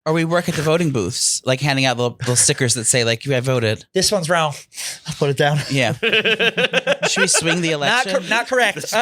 Or we work at the voting booths, like handing out little stickers that say, like, I voted. This one's wrong. I'll put it down. Yeah. Should we swing the election? Not correct.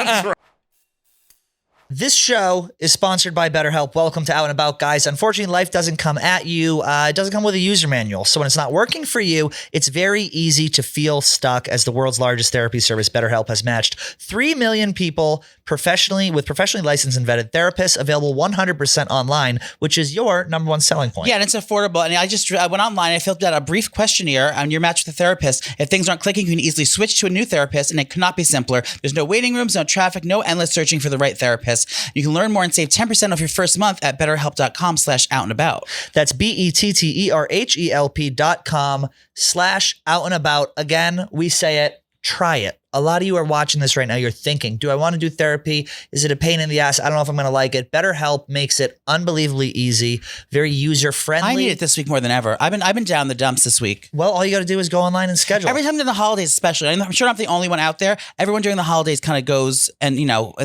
This show is sponsored by BetterHelp. Welcome to Out and About, guys. Unfortunately, life doesn't come at you. It doesn't come with a user manual. So when it's not working for you, it's very easy to feel stuck, as the world's largest therapy service, BetterHelp, has matched 3 million people professionally licensed and vetted therapists, available 100% online, which is your number one selling point. Yeah, and it's affordable. And I went online, I filled out a brief questionnaire, and you're matched with a therapist. If things aren't clicking, you can easily switch to a new therapist, and it could not be simpler. There's no waiting rooms, no traffic, no endless searching for the right therapist. You can learn more and save 10% off your first month at betterhelp.com/outandabout. That's BETTERHELP.com/outandabout. Again, we say it, try it. A lot of you are watching this right now. You're thinking, do I want to do therapy? Is it a pain in the ass? I don't know if I'm going to like it. BetterHelp makes it unbelievably easy, very user-friendly. I need it this week more than ever. I've been down the dumps this week. Well, all you got to do is go online and schedule. Every time during the holidays, especially, I'm sure I'm not the only one out there. Everyone during the holidays kind of goes and,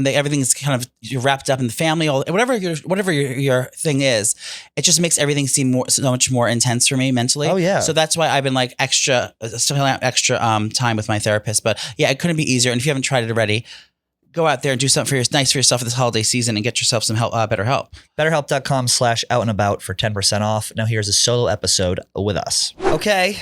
everything's kind of wrapped up in the family, whatever your thing is. It just makes everything seem so much more intense for me mentally. Oh, yeah. So that's why I've been like extra time with my therapist. But yeah, it couldn't be easier. And if you haven't tried it already, go out there and do something nice for yourself this holiday season and get yourself some help, better help. BetterHelp.com/outandabout for 10% off. Now here's a solo episode with us. Okay,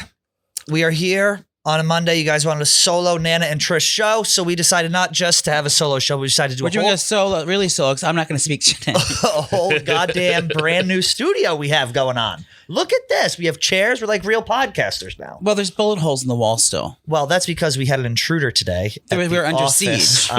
we are here on a Monday. You guys wanted a solo Nana and Trish show, so we decided not just to have a solo show, we decided to do We're doing a solo, really solo, because I'm not going to speak today. a whole goddamn brand new studio we have going on. Look at this. We have chairs. We're like real podcasters now. Well, there's bullet holes in the wall still. Well, that's because we had an intruder today. We were under office. siege.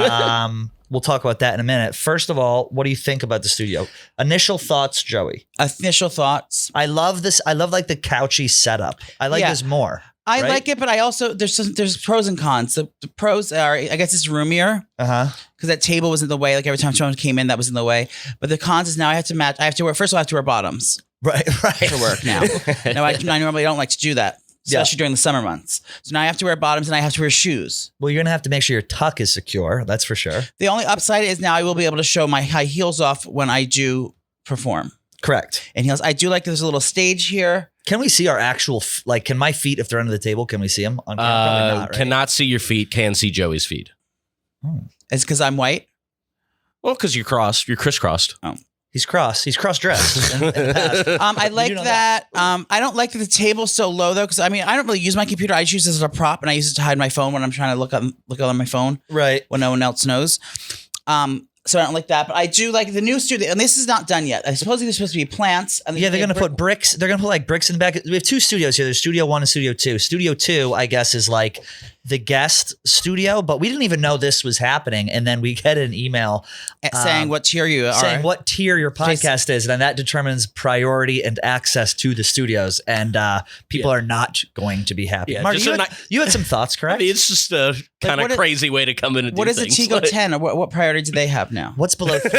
We'll talk about that in a minute. First of all, what do you think about the studio? Initial thoughts, Joey. Initial thoughts. I love this. I love like the couchy setup. I like this more. I like it, but I also there's pros and cons. The pros are, I guess it's roomier. Because that table was in the way. Like every time someone came in, that was in the way. But the cons is now I have to match. I have to wear. First of all, I have to wear bottoms. Right. For work now. No, I normally don't like to do that, especially during the summer months. So now I have to wear bottoms and I have to wear shoes. Well, you're gonna have to make sure your tuck is secure. That's for sure. The only upside is now I will be able to show my high heels off when I do perform. Correct. And heels. I do like there's a little stage here. Can we see our actual, can my feet, if they're under the table, can we see them on camera? Probably not, right? Cannot see your feet, can see Joey's feet. It's because I'm white? Well, because you're crisscrossed. Oh. He's cross-dressed. I like that. I don't like that the table's so low, though, because, I don't really use my computer. I just use it as a prop, and I use it to hide my phone when I'm trying to look on my phone. Right. When no one else knows. So I don't like that, but I do like the new studio, and this is not done yet. I suppose there's supposed to be plants. And they're going to put bricks. They're going to put like bricks in the back. We have two studios here. There's Studio 1 and Studio 2. Studio 2, I guess, is like the guest studio, but we didn't even know this was happening. And then we get an email saying what tier you are. Saying what tier your podcast is. And that determines priority and access to the studios. And people are not going to be happy. Yeah, Mark, you had some thoughts, correct? It's just a kind of crazy way to come in and do things. What is the Tigo 10? Or what priority do they have now? What's below 3?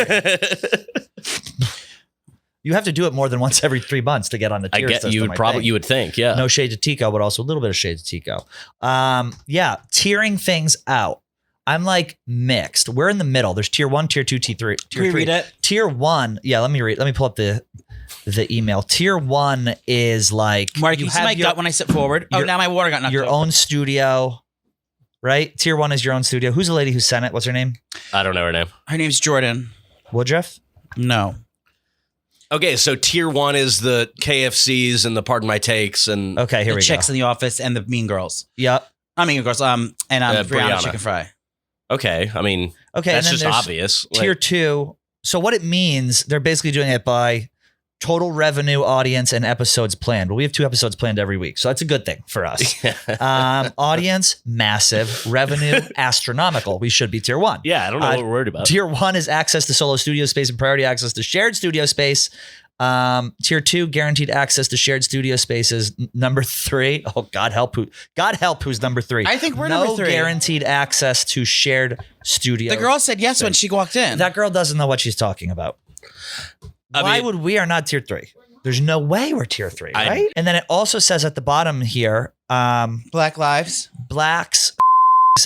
You have to do it more than once every 3 months to get on the tier system. You would think, yeah. No shade to Tico, but also a little bit of shade to Tico. Tiering things out. I'm like mixed. We're in the middle. There's tier 1, tier 2, tier 3. Can we read it? Tier 1. Yeah, let me read. Let me pull up the email. Tier 1 is like, Mark, you see my gut when I sit forward. Oh, now my water got knocked your over. own studio. Right? Tier 1 is your own studio. Who's the lady who sent it? What's her name? I don't know her name. Her name's Jordan. Woodruff? No. Okay, so tier 1 is the KFCs and the Pardon My Takes and here we go. The chicks in the office and the Mean Girls. Yep. I mean Girls. And Brianna Chicken Fry. Okay, that's just obvious. Tier 2. So what it means, they're basically doing it by total revenue, audience, and episodes planned. Well, we have 2 episodes planned every week, so that's a good thing for us. Audience, massive. Revenue, astronomical. We should be tier 1. Yeah, I don't know what we're worried about. Tier 1 is access to solo studio space and priority access to shared studio space. Tier 2, guaranteed access to shared studio spaces. Number 3, God help who's number 3. I think we're number 3. No guaranteed access to shared studio. The girl said yes when she walked in. That girl doesn't know what she's talking about. Why would we are not tier 3? There's no way we're tier 3, right? And then it also says at the bottom here, Black lives, blacks,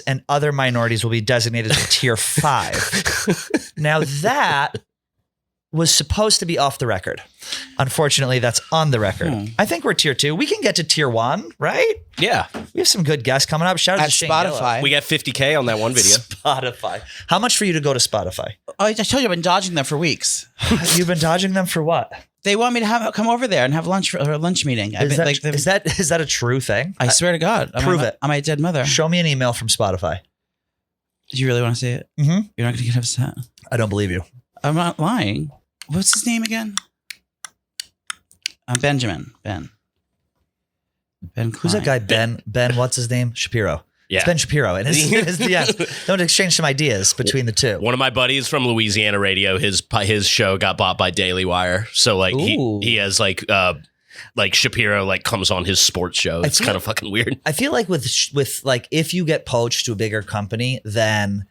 and other minorities will be designated as tier 5. Now that was supposed to be off the record. Unfortunately, that's on the record. I think we're tier 2. We can get to tier 1, right? Yeah. We have some good guests coming up. Shout out At to Shane Spotify. We got 50K on that one video. Spotify. How much for you to go to Spotify? Oh, I told you I've been dodging them for weeks. You've been dodging them for what? They want me to come over there and have lunch for a lunch meeting. Is that a true thing? I swear to God. Prove it. I'm my dead mother. Show me an email from Spotify. Do you really want to see it? Mm-hmm. You're not going to get upset. I don't believe you. I'm not lying. What's his name again? Benjamin. Ben Klein. Who's that guy? Ben, what's his name? Shapiro. Yeah. It's Ben Shapiro. And don't exchange some ideas between the two. One of my buddies from Louisiana radio, his show got bought by Daily Wire. So like he has like Shapiro like comes on his sports show. It's kind of fucking weird. I feel like with like if you get poached to a bigger company, then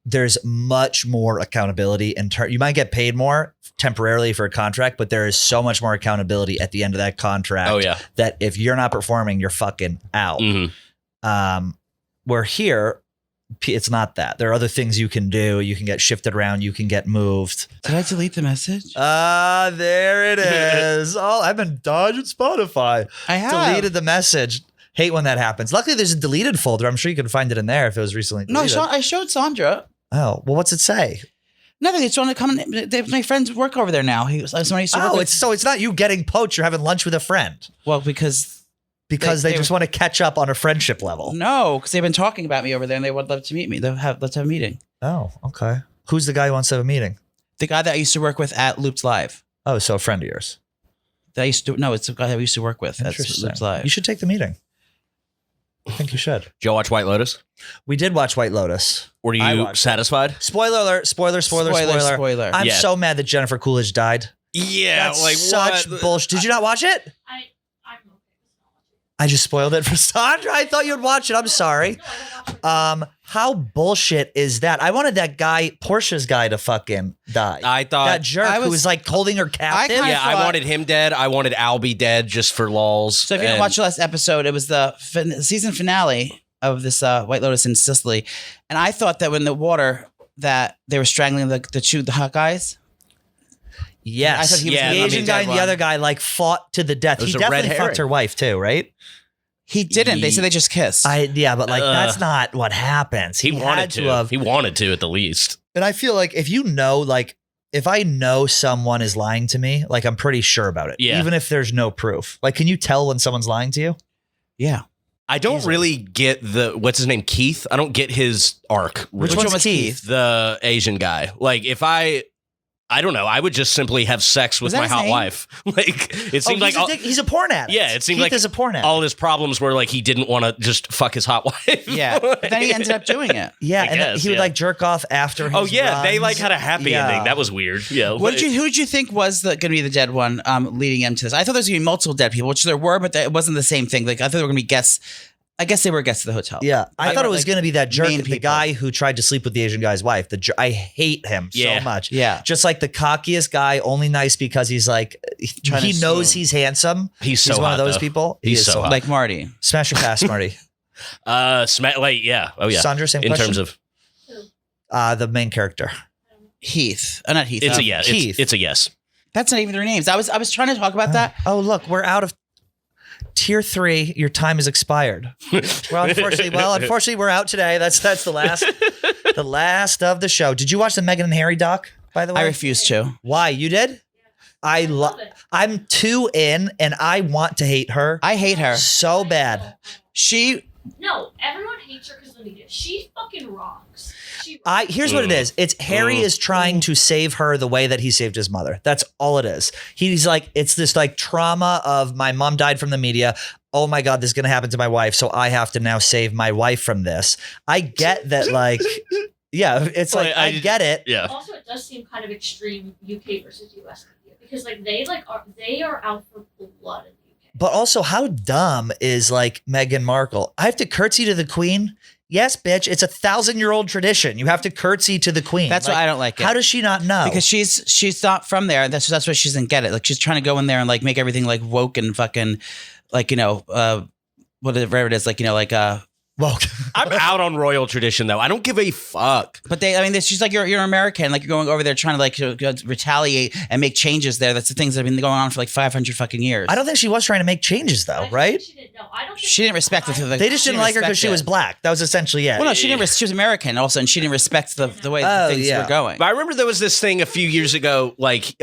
there's much more accountability you might get paid more temporarily for a contract, but there is so much more accountability at the end of that contract. Oh yeah. That if you're not performing, you're fucking out. Mm-hmm. Where here, it's not that. There are other things you can do. You can get shifted around. You can get moved. Did I delete the message? There it is. Oh, I've been dodging Spotify. I have. Deleted the message. Hate when that happens. Luckily, there's a deleted folder. I'm sure you can find it in there if it was recently deleted. No, I showed Sandra. Oh, well, what's it say? Nothing. It's trying to come. My friends work over there now. Somebody used to work with. It's not you getting poached. You're having lunch with a friend. Well, because they just want to catch up on a friendship level. No, because they've been talking about me over there, and they would love to meet me. Let's have a meeting. Oh, okay. Who's the guy who wants to have a meeting? The guy that I used to work with at Loops Live. Oh, so a friend of yours. It's the guy that we used to work with at Loops Live. You should take the meeting. I think you should. Did y'all watch White Lotus? We did watch White Lotus. Were you satisfied? Spoiler alert! Spoiler! I'm so mad that Jennifer Coolidge died. Yeah, That's like such what? bullshit. Did you not watch it? I'm okay with not watching. I just spoiled it for Sandra. I thought you'd watch it. I'm sorry. No, I don't watch it. How bullshit is that? I wanted that guy, Portia's guy, to fucking die. I thought that jerk who was like holding her captive. I wanted him dead. I wanted Albie dead just for lols. So if you didn't watch the last episode, it was the season finale of this White Lotus in Sicily, and I thought that when the water that they were strangling the hot guys. Yes, I thought he was the gonna be Asian guy and the other guy like fought to the death. It was He a red definitely herring. fucked her wife too, right? He didn't. They said they just kissed. But like that's not what happens. He wanted had to. have. He wanted to at the least. And I feel like if you know, like if I know someone is lying to me, like I'm pretty sure about it. Yeah. Even if there's no proof. Like, can you tell when someone's lying to you? Yeah. I don't really get what's his name? Keith? I don't get his arc. Which really. one's Keith? The Asian guy. Like if I don't know. I would just simply have sex with that my his hot name? wife. Like it seemed like he's a porn addict. yeah, it seemed Keith like is a porn addict. all his problems were like he didn't want to just fuck his hot wife. Yeah. But then he ended up doing it. Yeah, I and guess, he would yeah. like jerk off after his Oh yeah, they runs. like had a happy Yeah. ending. That was weird. Yeah. Who did you think was going to be the dead one leading into this? I thought there was going to be multiple dead people, which there were, but it wasn't the same thing. Like I thought there were going to be guests. I guess they were guests at the hotel. Yeah, I thought it was like, going to be that jerk, main the people. guy who tried to sleep with the Asian guy's wife. I hate him Yeah. so much. Yeah. Just like the cockiest guy, only nice because he's like, Trying he to knows swoon. he's handsome. He's so one hot, of those though. people. He He's is so hot. Like Marty. Smash or pass, Marty? Like yeah. Oh yeah. Sandra, same in question? terms of The main character. Heath. Not Heath. it's a yes. Keith. It's a yes. That's not even their names. I was trying to talk about that. Oh, look, we're out of tier 3. Your time is expired. Unfortunately, we're out today. That's the last of the show. Did you watch the Meghan and Harry doc? By the way, I refuse to. Why? You did? I love it. I'm 2 in, and I want to hate her. I hate her. So bad. No, everyone hates her because of the media. She fucking rocks. Here's what it is. It's Harry is trying to save her the way that he saved his mother. That's all it is. He's like, it's this like trauma of my mom died from the media. Oh my God, this is going to happen to my wife. So I have to now save my wife from this. I get that. Like, yeah, it's like, I get it. Yeah. Also, it does seem kind of extreme UK versus US media because like they are out for blood in the UK. But also, how dumb is like Meghan Markle? I have to curtsy to the queen. Yes, bitch. It's 1,000-year-old tradition. You have to curtsy to the queen. That's why I don't like it. How does she not know? Because she's not from there. That's why she doesn't get it. Like she's trying to go in there and like make everything like woke and fucking like whatever it is, like like Well, I'm out on royal tradition though. I don't give a fuck. But she's like, you're American. Like, you're going over there trying to like retaliate and make changes there. That's the things that have been going on for like 500 fucking years. I don't think she was trying to make changes though, right? She didn't respect it. They just didn't like her because she was black. That was essentially it. Well, no, she didn't. She was American also, and she didn't respect the way things were going. But I remember there was this thing a few years ago, like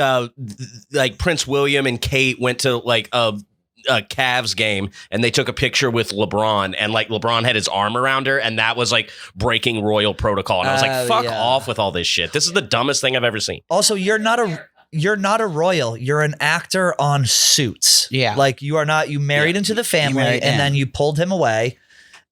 Prince William and Kate went to like a Cavs game and they took a picture with LeBron, and like LeBron had his arm around her, and that was like breaking royal protocol. And I was like, fuck off with all this shit. This is the dumbest thing I've ever seen. Also, you're not a royal. You're an actor on Suits. Yeah. Like you are not, you married into the family and then you pulled him away.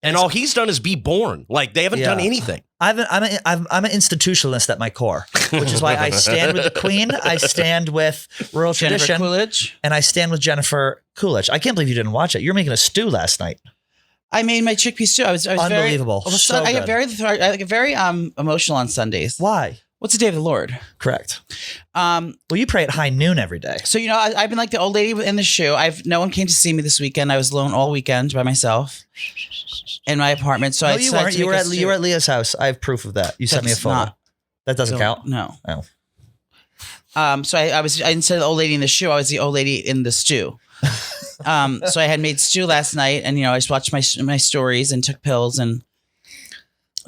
And all he's done is be born. Like they haven't done anything. I'm an institutionalist at my core, which is why I stand with the Queen. I stand with royal tradition. Coolidge. And I stand with Jennifer Coolidge. I can't believe you didn't watch it. You're making a stew last night. I made my chickpea stew. I was unbelievable. I get very emotional on Sundays. Why? What's the day of the Lord? Correct. Well, you pray at high noon every day. So, I've been like the old lady in the shoe. No one came to see me this weekend. I was alone all weekend by myself in my apartment. So you weren't. You were at Leah's house. I have proof of that. You sent me a photo. That doesn't count? No. Oh. So I was, instead of the old lady in the shoe, I was the old lady in the stew. So I had made stew last night, and, I just watched my stories and took pills and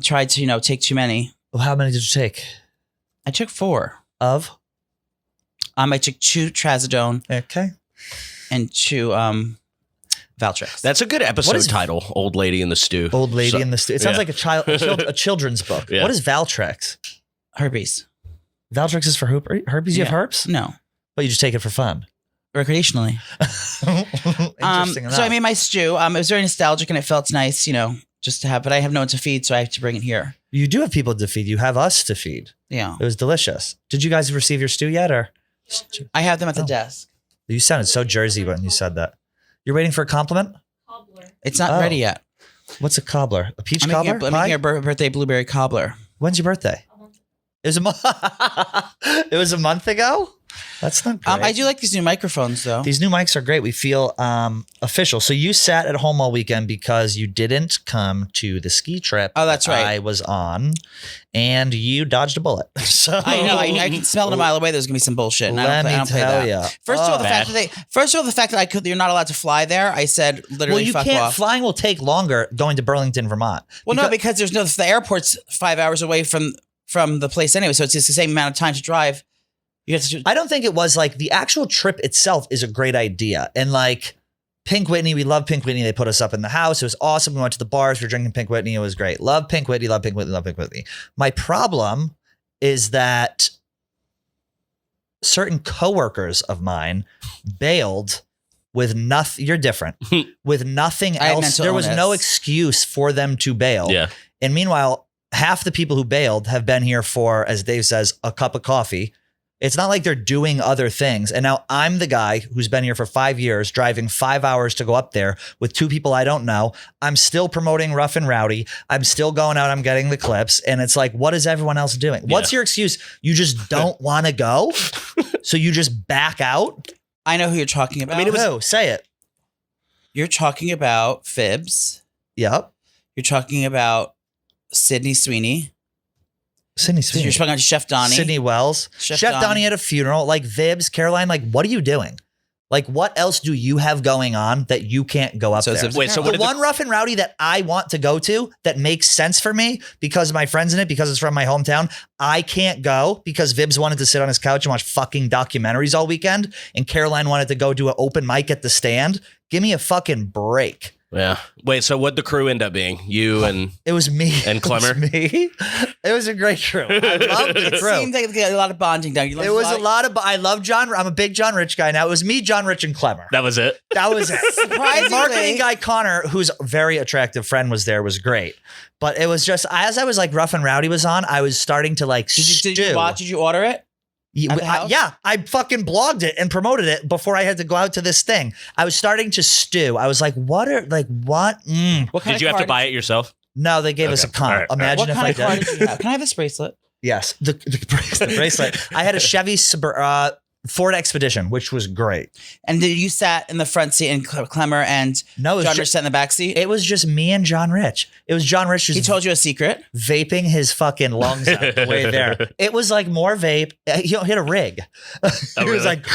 tried to, take too many. Well, how many did you take? I took 4. Of? I took 2 trazodone. Okay. And 2 Valtrex. That's a good episode title. Old Lady in the Stew. Old Lady in the Stew. It sounds like a children's book. Yeah. What is Valtrex? Herpes. Valtrex is for herpes? You have herpes? No. But you just take it for fun. Recreationally. Interesting enough. So I made my stew. It was very nostalgic and it felt nice, just to have, but I have no one to feed, so I have to bring it here. You do have people to feed. You have us to feed. Yeah. It was delicious. Did you guys receive your stew yet, or? I have them at the desk. You sounded so Jersey when you said that. You're waiting for a compliment? Cobbler. It's not ready yet. What's a cobbler? A peach I'm cobbler? I'm making a birthday blueberry cobbler. When's your birthday? It was a month. It was a month ago. That's not great. I do like these new microphones, though. These new mics are great. We feel official. So you sat at home all weekend because you didn't come to the ski trip. Oh, that's right. I was on, and you dodged a bullet. So I know. I can smell it a mile away. There's gonna be some bullshit. And let me tell you. First of all, the fact that you're not allowed to fly there. I said literally, well, fuck you can't. Off. Flying will take longer going to Burlington, Vermont. Well, because the airport's 5 hours away from the place anyway, so it's just the same amount of time to drive. I don't think it was like the actual trip itself is a great idea. And like Pink Whitney, we love Pink Whitney. They put us up in the house. It was awesome. We went to the bars. We were drinking Pink Whitney. It was great. Love Pink Whitney, love Pink Whitney, love Pink Whitney. My problem is that certain coworkers of mine bailed with nothing. You're different. With nothing else. There was no excuse for them to bail. Yeah. And meanwhile, half the people who bailed have been here for, as Dave says, a cup of coffee. It's not like they're doing other things. And now I'm the guy who's been here for 5 years, driving 5 hours to go up there with 2 people I don't know. I'm still promoting Rough and Rowdy. I'm still going out. I'm getting the clips. And it's like, what is everyone else doing? Yeah. What's your excuse? You just don't want to go? So you just back out? I know who you're talking about. Who? Say it. You're talking about Phibbs. Yep. You're talking about Sydney Sweeney. Sydney Sweeney. You're talking about Chef Donnie. Sydney Wells. Chef Donnie at a funeral. Like Vibbs, Caroline, like what are you doing? Like what else do you have going on that you can't go up there? Wait, so the one Rough and Rowdy that I want to go to that makes sense for me because of my friends in it, because it's from my hometown, I can't go because Vibbs wanted to sit on his couch and watch fucking documentaries all weekend and Caroline wanted to go do an open mic at the Stand. Give me a fucking break. Yeah. Wait, so what'd the crew end up being? You and it was me and Clemmer? It was me. It was a great crew. I love the crew. It seemed like a lot of bonding down. It was a lot of. I love John. I'm a big John Rich guy now. It was me, John Rich, and Clemmer. That was it. That was it. Surprisingly, marketing guy Connor, who's a very attractive friend, was there. Was great. But it was just as I was like Rough and Rowdy was on, I was starting to like. Did you watch? Did you order it? Yeah, I fucking blogged it and promoted it before I had to go out to this thing. I was starting to stew. I was like, what? What kind did you have to buy it yourself? No, they gave us a comp. Right. Imagine what if kind I of card did. did you have? Can I have this bracelet? Yes, the bracelet. I had a Chevy Ford Expedition, which was great. And did you sat in the front seat and Clemmer and No, it was John ju- Rich sat in the back seat? It was just me and John Rich. It was John Rich He just told you a secret? vaping his fucking lungs out the way there. It was like more vape. He had a rig. He was really? like,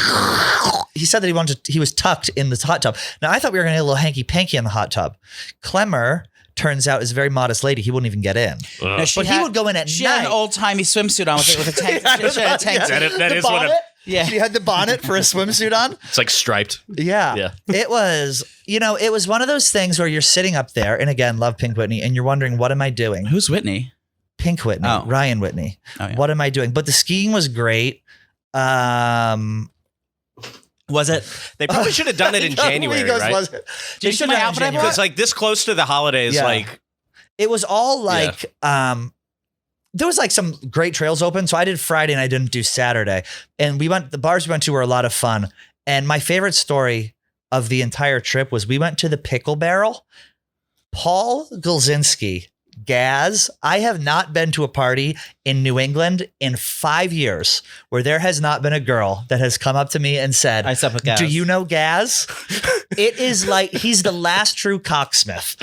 he said that he was tucked in this hot tub. Now I thought we were going to get a little hanky panky in the hot tub. Clemmer turns out is a very modest lady. He wouldn't even get in. No, she But he would go in at She night. had an old timey swimsuit on with a tank. She had a tank. Yeah. That The is what bonnet? Yeah. She had the bonnet for a swimsuit on. it's like striped. Yeah. Yeah. It was, it was one of those things where you're sitting up there, and again, love Pink Whitney, and you're wondering, what am I doing? Who's Whitney? Pink Whitney, Oh. Ryan Whitney. Oh, yeah. What am I doing? But the skiing was great. Was it? They probably should have done it in January, He goes, right? was it? Did They you see should my have done it in outfit I January. bought? Because like this close to the holidays, Yeah. like It was all like, there was like some great trails open. So I did Friday and I didn't do Saturday. And the bars we went to were a lot of fun. And my favorite story of the entire trip was we went to the Pickle Barrel. Paul Gulzinski, Gaz, I have not been to a party in New England in 5 years where there has not been a girl that has come up to me and said, I slept with Gaz. do you know Gaz? It is like he's the last true cocksmith.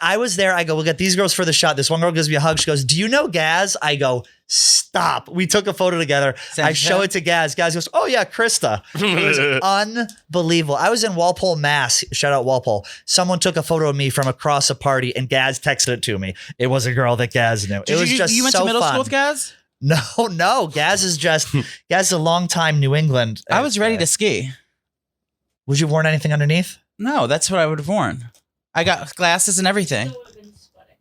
I was there. I go, we'll get these girls for the shot. This one girl gives me a hug. She goes, do you know Gaz? I go, stop. We took a photo together. I show it to Gaz. Gaz goes, oh yeah, Krista. It was unbelievable. I was in Walpole, Mass. Shout out Walpole. Someone took a photo of me from across a party and Gaz texted it to me. It was a girl that Gaz knew. It was just you went so to middle fun. school with Gaz? No. Gaz is a long time New England. I was ready to ski. Would you have worn anything underneath? No, that's what I would have worn. I got glasses and everything. Still would have been sweating.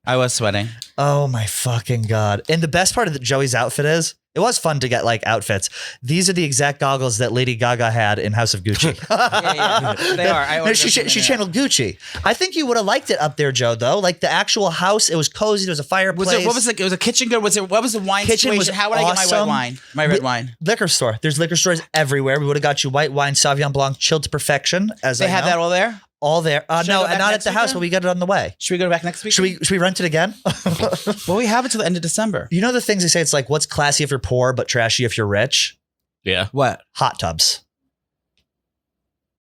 I was sweating. Oh my fucking God. And the best part of Joey's outfit is, it was fun to get like outfits. These are the exact goggles that Lady Gaga had in House of Gucci. Yeah. They are. I No, ordered she them from there. channeled Gucci. I think you would have liked it up there, Joe, though. Like the actual house, it was cozy. There was a fireplace. What was it? It was a kitchen good. What was the wine Kitchen was situation? How would I get my white awesome. wine? My red wine. Liquor store. There's liquor stores everywhere. We would have got you white wine, Sauvignon Blanc, chilled to perfection. As They I have know. that all there? All there. Should I No, go back not at next the house, weekend? but we got it on the way. Should we go back next week? Should we rent it again? Well, we have it till the end of December. You know the things they say, it's like, what's classy if you're poor, but trashy if you're rich? yeah. What? Hot tubs.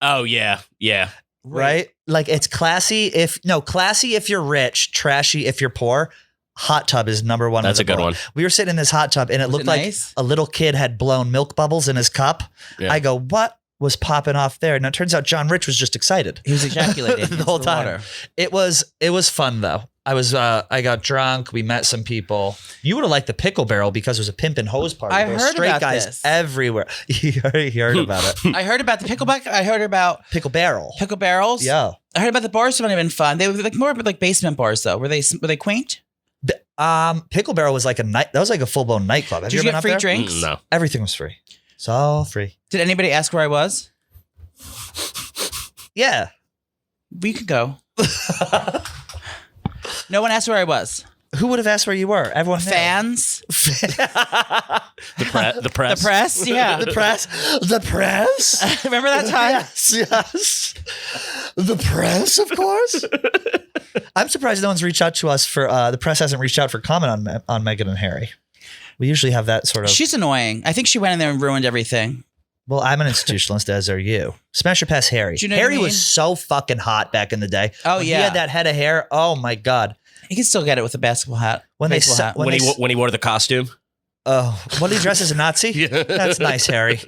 Oh yeah, yeah. Right? Like it's classy if you're rich, trashy if you're poor. Hot tub is number one. That's with a good bullet. one. We were sitting in this hot tub and it Was looked it like nice? a little kid had blown milk bubbles in his cup. Yeah. I go, what was popping off there? Now it turns out John Rich was just excited. He was ejaculating The into whole the time. water. It was fun though. I got drunk. We met some people. You would have liked the Pickle Barrel because it was a pimp and hose party. I There were heard straight about guys this. everywhere. You heard about it. I heard about the pickleback. I heard about Pickle Barrel. pickle barrels. Yeah. I heard about the bars that might have been fun. They were like more like basement bars though. Were they quaint? Pickle Barrel was like that was like a full blown nightclub. Have Did you been get up free there? drinks? No. Everything was free. It's all free. Did anybody ask where I was? Yeah. We could go. No one asked where I was. Who would have asked where you were? Everyone knew. Fans, The press. the press. Yeah, The press. The press. remember that time? Yes. The press, of course. I'm surprised no one's reached out to us for the press hasn't reached out for comment on Meghan and Harry. We usually have that sort of. She's annoying. I think she went in there and ruined everything. Well, I'm an institutionalist, as are you. Smash or pass Harry. Do you know what Harry I mean? was so fucking hot back in the day. Oh, When yeah. he had that head of hair. Oh my God. You can still get it with a basketball hat. When they Baseball sa- hat. when When he wore the costume. Oh, what did he dress as a Nazi? Yeah. That's nice, Harry.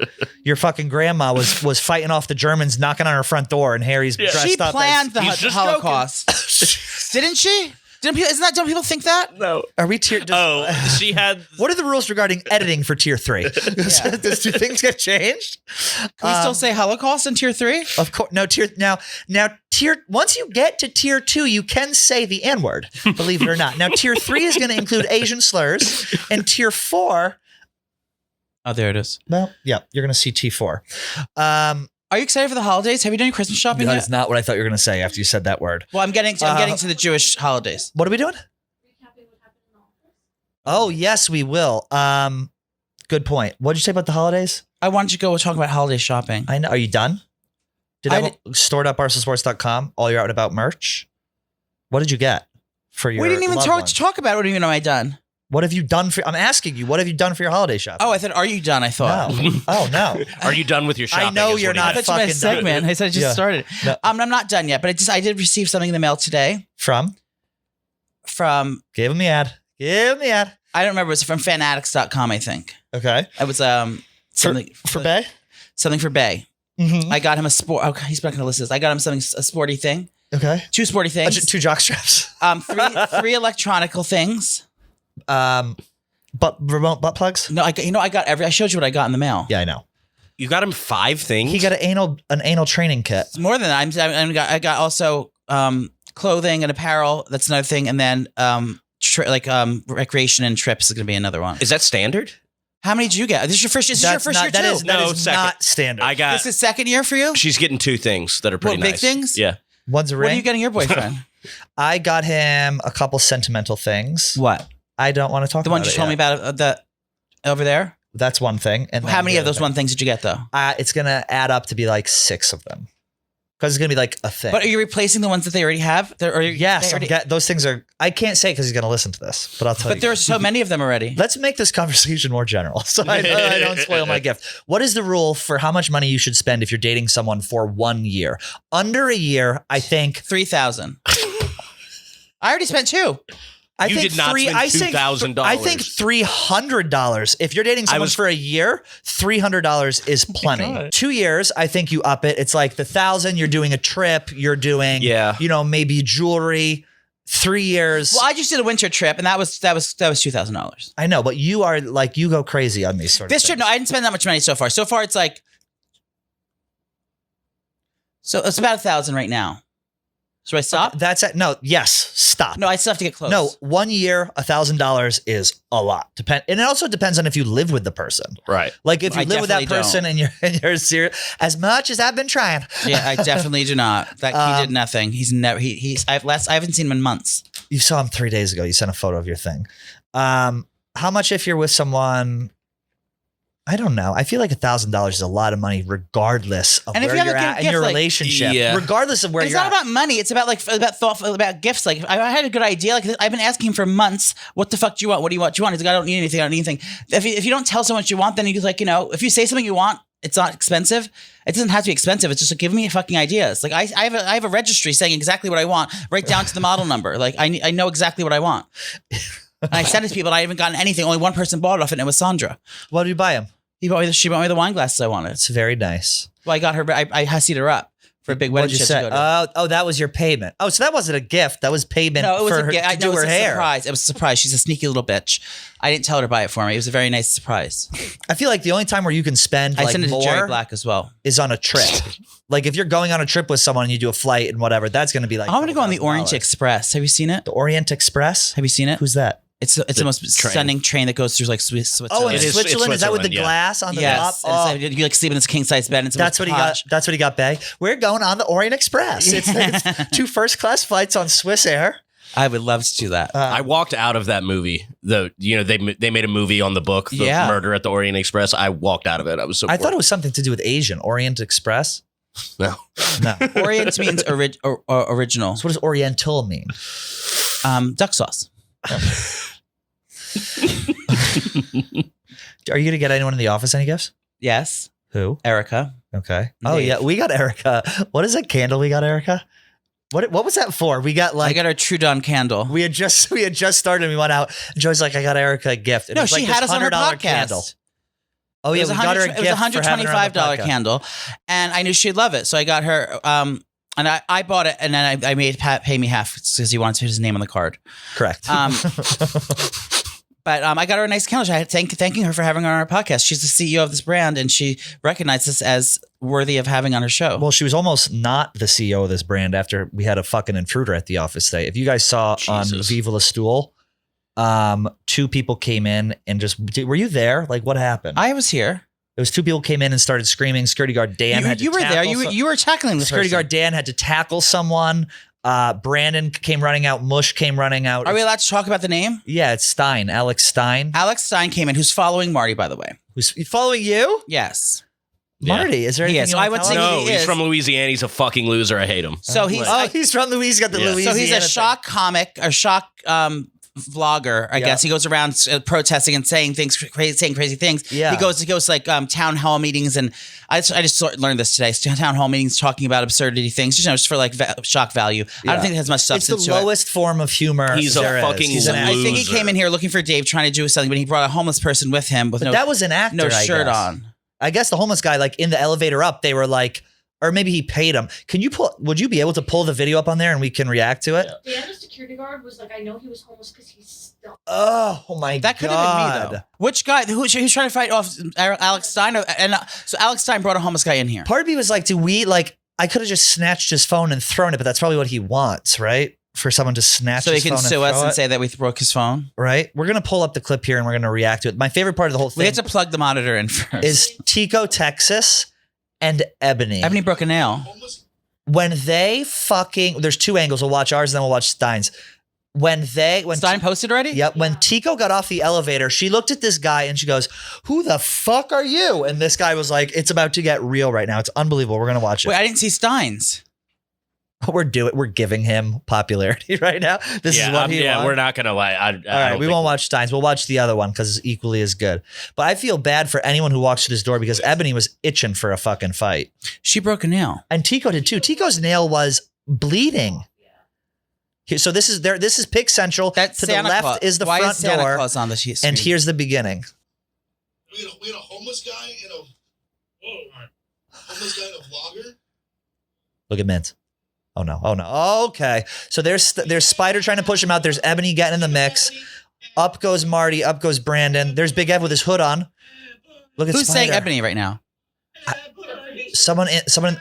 Your fucking grandma was fighting off the Germans knocking on her front door, and Harry's dressed She up. planned the He's just Holocaust, didn't she? Don't people think that? No. Are we tier? Oh, she had. What are the rules regarding editing for tier 3? Does two things get changed? Can we still say Holocaust in tier 3? Of course. No tier. Now tier. Once you get to tier 2, you can say the N word. Believe it or not. Now tier 3 is going to include Asian slurs, and tier 4. Oh, there it is. Well, yeah, you're going to see T4. Are you excited for the holidays? Have you done your Christmas shopping That yet? is not what I thought you were going to say after you said that word. Well, I'm getting to the Jewish holidays. What are we doing? Recapping what happened in the office. Oh, yes, we will. Good point. What did you say about the holidays? I wanted to go talk about holiday shopping. I know. Are you done? Did I everyone stored up barstoolsports.com, all your out and about merch? What did you get for your We didn't even loved talk ones? about it. What do you mean am I done? What have you done for? I'm asking you. What have you done for your holiday shopping? Oh, I said, are you done? I thought. No. Oh no. Are you done with your shopping? I know is you're what he not I meant. thought you meant fucking segment. I said I just Yeah. started. No. I'm not done yet, but I did receive something in the mail today From? from, Give him the ad. Give him the ad. I don't remember, it was from fanaddicts.com, I think. Okay. It was something For Bay? something for Bay. Mm-hmm. I got him a sport. Okay, he's not going to list this. I got him a sporty thing. Okay. 2 sporty things. 2 jock straps. 3 electronical things. Remote butt plugs? No, I got I showed you what I got in the mail. Yeah, I know. You got him 5 things. He got an anal training kit. It's more than that. I got also clothing and apparel. That's another thing. And then recreation and trips is going to be another one. Is that standard? How many did you get? This is your first year too? That is No, second. not standard. I got. This is second year for you? She's getting 2 things that are pretty What, big nice. things? Yeah. One's a ring. What are you getting your boyfriend? I got him a couple sentimental things. What? I don't want to talk The about one you it told me yet. about over there? That's one thing. And How then many the of those other one things did you get though? thing. It's going to add up to be like 6 of them. Because it's going to be like a thing. But are you replacing the ones that they already have? Yes, those things are. I can't say because he's going to listen to this, but I'll tell you. But there are so many of them already. Let's make this conversation more general so I don't spoil my gift. What is the rule for how much money you should spend if you're dating someone for 1 year? Under a year, I think. 3,000. I already spent 2. You did not spend $2,000. I think $300. If you're dating someone for a year, $300 is plenty. God. 2 years, I think you up it. It's like the 1,000. You're doing a trip. You're doing, maybe jewelry. 3 years. Well, I just did a winter trip, and that was $2,000. I know, but you are like you go crazy on these sort of This things. trip, no, I didn't spend that much money so far. So far, it's like, so it's about 1,000 right now. Should I stop? That's it. No, yes, stop. No, I still have to get close. No, 1 year, $1,000 is a lot. And it also depends on if you live with the person. Right. Like if you I live with that definitely person and you're serious, as much as I've been trying. Yeah, I definitely do not. That he did nothing. He's never. I haven't seen him in months. You saw him 3 days ago. You sent a photo of your thing. How much if you're with someone? I don't know. I feel like $1,000 is a lot of money, regardless of And if where you have you're a at in gift, your like- relationship. Yeah. Regardless of where And it's you're not at. about money. It's about thoughtful about gifts. Like I had a good idea. Like I've been asking him for months. What the fuck do you want? What do you want? Do you want? He's like, I don't need anything. I don't need anything. If you don't tell someone what you want, then you like if you say something you want, it's not expensive. It doesn't have to be expensive. It's just like give me fucking ideas. Like I have a registry saying exactly what I want, right down to the model number. Like I know exactly what I want. And I sent it to people. And I haven't gotten anything. Only one person bought it off it, and it was Sandra. What did you buy him? She bought me the wine glasses I wanted. It's very nice. Well, I got her. I hussied her up for a big wedding. What'd you shit say? to go to. Oh, that was your payment. Oh, so that wasn't a gift. That was payment No, it was for a her gift. to do it was her a hair. surprise. It was a surprise. She's a sneaky little bitch. I didn't tell her to buy it for me. It was a very nice surprise. I feel like the only time where you can spend I like sent it to Jerry more Black as well. is on a trip. Like if you're going on a trip with someone and you do a flight and whatever, that's going to be like. I want to go on the Orient $1,000. Express. Have you seen it? The Orient Express. Have you seen it? Who's that? It's the most stunning train that goes through like Switzerland. Oh, in It is- Switzerland? it's Is that with the Switzerland, yeah. glass on the yes. top? And Oh, it's you like sleep in this king size bed. And it's the that's most what he got. posh- That's what he got, Bay. We're going on the Orient Express. It's 2 first class flights on Swiss Air. I would love to do that. I walked out of that movie. They made a movie on the book, The Yeah. Murder at the Orient Express. I walked out of it. I was so. I bored. thought it was something to do with Asian. Orient Express. No. No. Orient means original. So what does Oriental mean? Duck sauce. Are you going to get anyone in the office any gifts? Yes. Who? Erica. Okay. Oh Dave. yeah, we got Erica. What is that candle we got, Erica? What was that for? We got I like got her Trudon candle. we had just started and we went out. Joy's like, I got Erica a gift. And it No, was she like had this us on her $100 podcast. candle. Oh yeah, It was we got her a it was gift for having her on the $125 podcast. candle, and I knew she'd love it, so I got her. And I bought it, and then I made Pat pay me half because he wanted his name on the card. Correct. But I got her a nice candle. I had thanking her for having her on our podcast. She's the CEO of this brand, and she recognized us as worthy of having on her show. Well, she was almost not the CEO of this brand after we had a fucking intruder at the office today. If you guys saw on Jesus. Viva La Stool, 2 people came in and just were you there? Like what happened? I was here. It was 2 people came in and started screaming. Security guard Dan had to You were there. tackle You were tackling the Security person. guard Dan had to tackle someone. Brandon came running out. Mush came running out. Are we allowed to talk about the name? Yeah, it's Stein. Alex Stein. Alex Stein came in, who's following Marty, by the way. Who's following you? Yes. Yeah. Marty, is there He anything is. you So wanna I would tell say us? No, he he's is. from Louisiana. He's a fucking loser. I hate him. So he's Oh, he's from Louisiana. Got the Yeah. Louisiana. so he's a shock comic or shock vlogger, I guess. He goes around protesting and saying crazy things. Yeah. He goes to like town hall meetings, and I just learned this today. Town hall meetings talking about absurdity things, just for like shock value. I don't think it has much substance It's to the it. lowest form of humor. He's a fucking loser. I think he came in here looking for Dave, trying to do something, but he brought a homeless person with him with that was an actor, no shirt I guess. on. I guess the homeless guy, like in the elevator up, they were like, or maybe he paid him. Would you be able to pull the video up on there and we can react to it? Dan, the security guard, was like, I know he was homeless because he's stuck. Oh my God. That could have been me, though. Which guy? Who's trying to fight off Alex Stein? So Alex Stein brought a homeless guy in here. Part of me was like, I could have just snatched his phone and thrown it, but that's probably what he wants, right? For someone to snatch so his he can phone sue us throw and it. say that we broke his phone. Right? We're going to pull up the clip here and we're going to react to it. My favorite part of the whole We thing had to plug the monitor in first. is Tico, Texas and Ebony. Ebony broke a nail. When they there's two angles. We'll watch ours and then we'll watch Stein's. When Stein posted already? Yep. When Tico got off the elevator, she looked at this guy and she goes, "Who the fuck are you?" And this guy was like, "It's about to get real right now. It's unbelievable. We're going to watch it." Wait, I didn't see Stein's. We're giving him popularity right now. This is what he wants. We're not gonna lie. All right, we won't watch Stein's. We'll watch the other one because it's equally as good. But I feel bad for anyone who walks through this door because Ebony was itching for a fucking fight. She broke a nail. And Tico did too. Tico's nail was bleeding. So this is Pick Central. That's to Santa the left Claus. is the Why front is Santa door. Claus on the screen? And here's the beginning. We had a homeless guy and a vlogger. Look at Mint. Oh no. Okay. So there's Spider trying to push him out. There's Ebony getting in the mix. Up goes Marty. Up goes Brandon. There's Big Ev with his hood on. Look at Who's Spider. saying Ebony right now? Someone,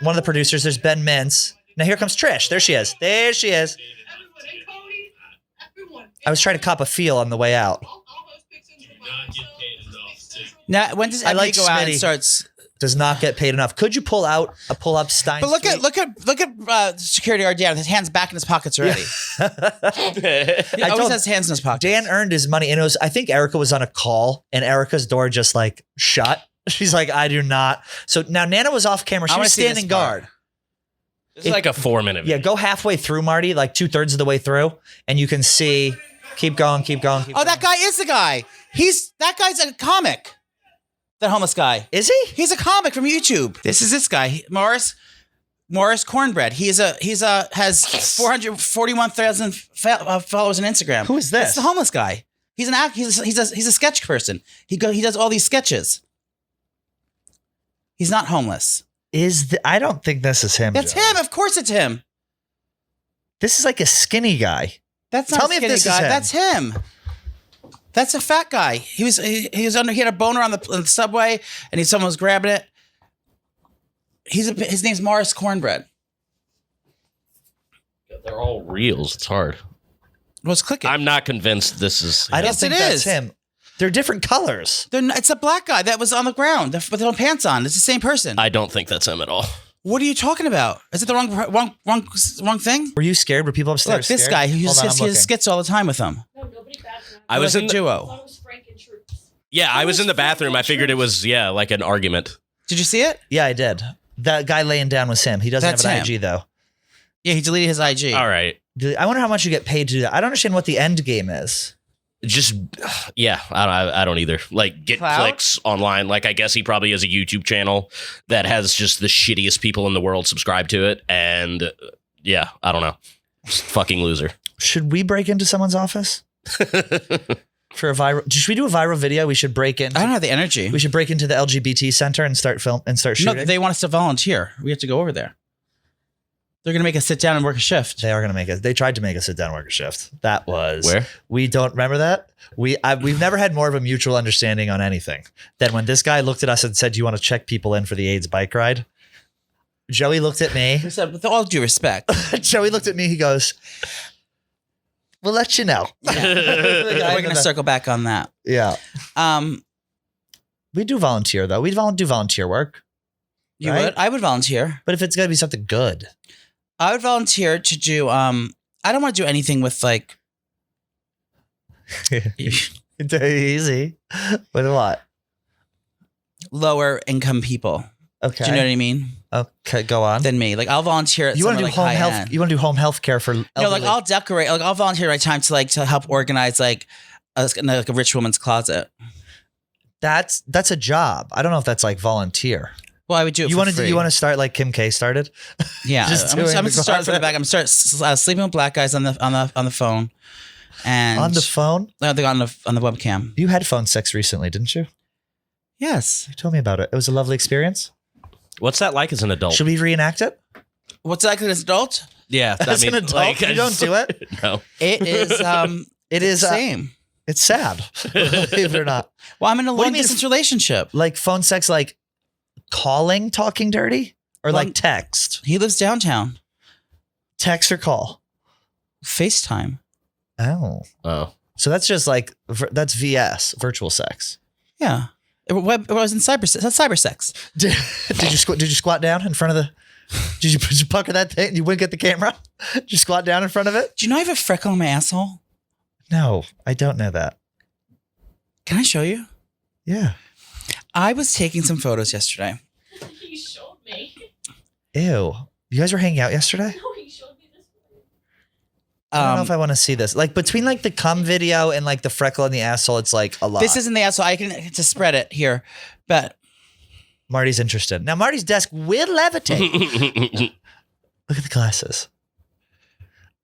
one of the producers. There's Ben Mintz. Now here comes Trish. There she is. I was trying to cop a feel on the way out. Now, when does Ebony go out and Smitty. starts? Does not get paid enough. Could you pull up Stein's But look tweet? at security guard Dan with his hands back in his pockets already. He always has hands in his pockets. Dan earned his money, and it was. I think Erica was on a call, and Erica's door just like shut. She's like, I do not. So now Nana was off camera. She wanna was see this standing part. guard. It's like a 4-minute. Yeah, go halfway through, Marty, like 2/3 of the way through, and you can see. Keep going. Oh, that guy is the guy. That guy's a comic. That homeless guy. Is he? He's a comic from YouTube. This is this guy, Morris Cornbread. Has 441,000 followers on Instagram. Who is this? It's the homeless guy. He's an act. He's a sketch person. He does all these sketches. He's not homeless. I don't think this is him. That's Joe. him. Of course, it's him. This is like a skinny guy. That's not Tell a me if skinny this is guy. him. That's him. That's a fat guy. He had a boner on the subway, and someone was grabbing it. His name's Morris Cornbread. They're all reels. It's hard. What's clicking? I'm not convinced this is. I don't Yes, think it that's is. him. They're different colors. It's a black guy that was on the ground with no pants on. It's the same person. I don't think that's him at all. What are you talking about? Is it the wrong thing? Were you scared? Were people upstairs Look, this scared? guy. He Hold on, I'm has looking. skits all the time with him. No, nobody bad. I was like in a the, I duo. thought it was Frank and Troops. yeah, I was in the bathroom. I figured it was like an argument. Did you see it? Yeah, I did. That guy laying down was him. He doesn't That's have an him. IG though. Yeah, he deleted his IG. All right. I wonder how much you get paid to do that. I don't understand what the end game is. Just I don't either. Like get Clout? clicks online. Like I guess he probably has a YouTube channel that has just the shittiest people in the world subscribe to it, and yeah, I don't know. Just fucking loser. Should we break into someone's office for a viral? Should we do a viral video? We should break in. I don't have the energy. We should break into the LGBT center and start No, shooting. they want us to volunteer. We have to go over there. They're going to make us sit down and work a shift. They are going to make us. They tried to make us sit down and work a shift. That was Where? We don't remember that. We've never had more of a mutual understanding on anything than when this guy looked at us and said, "Do you want to check people in for the AIDS bike ride?" Joey looked at me. He said, with all due respect. Joey looked at me. He goes, "We'll let you know." We're going to circle back on that. Yeah. We do volunteer though. We do volunteer work. You Right? would? I would volunteer. But if it's got to be something good. I would volunteer to do, I don't want to do anything with like, Easy. With what? lower income people. Okay. Do you know what I mean? Okay, go on. than me. Like I'll volunteer at You want to somewhere do like home high health? end. You want to do home health care for No, elderly? like I'll decorate. Like I'll volunteer my time to help organize like a rich woman's closet. That's a job. I don't know if that's like volunteer. Well, I would do it. You want to start like Kim K started? Yeah, Just I'm doing gonna the start from the closet. back. I'm gonna start sleeping with black guys on the phone, and On the phone? on the webcam. You had phone sex recently, didn't you? Yes. You told me about it. It was a lovely experience. What's that like as an adult? Should we reenact it? What's it like as an adult? Yeah, As an adult, you don't do it. No. It is It is same. It's sad, believe it or not. Well, I'm in a What do you long mean distance relationship. Like phone sex, like talking dirty, or Well, like text, He lives downtown. text or call. FaceTime. Oh, Oh. so that's just like that's VS, virtual sex. Yeah. It was in cyber sex. Did you squat down in front of the? Did you pucker that thing? You wink at the camera? Did you squat down in front of it? Do you know I have a freckle on my asshole? No, I don't know that. Can I show you? Yeah. I was taking some photos yesterday. He showed me. Ew. You guys were hanging out yesterday? No, he showed me this one. I don't know if I want to see this. Like between like the cum video and like the freckle in the asshole, it's like a lot. This isn't the asshole. I can to spread it here, but Marty's interested. Now Marty's desk will levitate. Look at the glasses.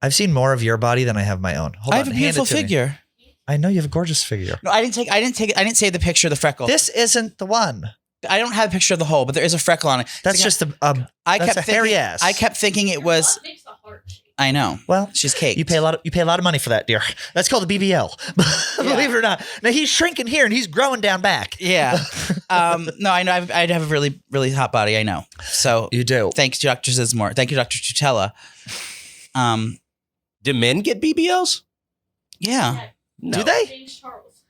I've seen more of your body than I have my own. Hold I on, have a hand it beautiful to me. figure. I know you have a gorgeous figure. No, I didn't save the picture of the freckle. This isn't the one. I don't have a picture of the hole, but there is a freckle on it. That's It's like, just I that's kept a hairy thinking, ass. I kept thinking it was. What makes the heart shape? I know. well. She's cake. You pay a lot of money for that, dear. That's called a BBL. Believe it or not. Now he's shrinking here and he's growing down back. Yeah. No, I know. I'd have a really, really hot body. I know. So You do. thanks, Dr. Zismore. Thank you, Dr. Tutela. Do men get BBLs? Yeah. No. Do they? James Charles.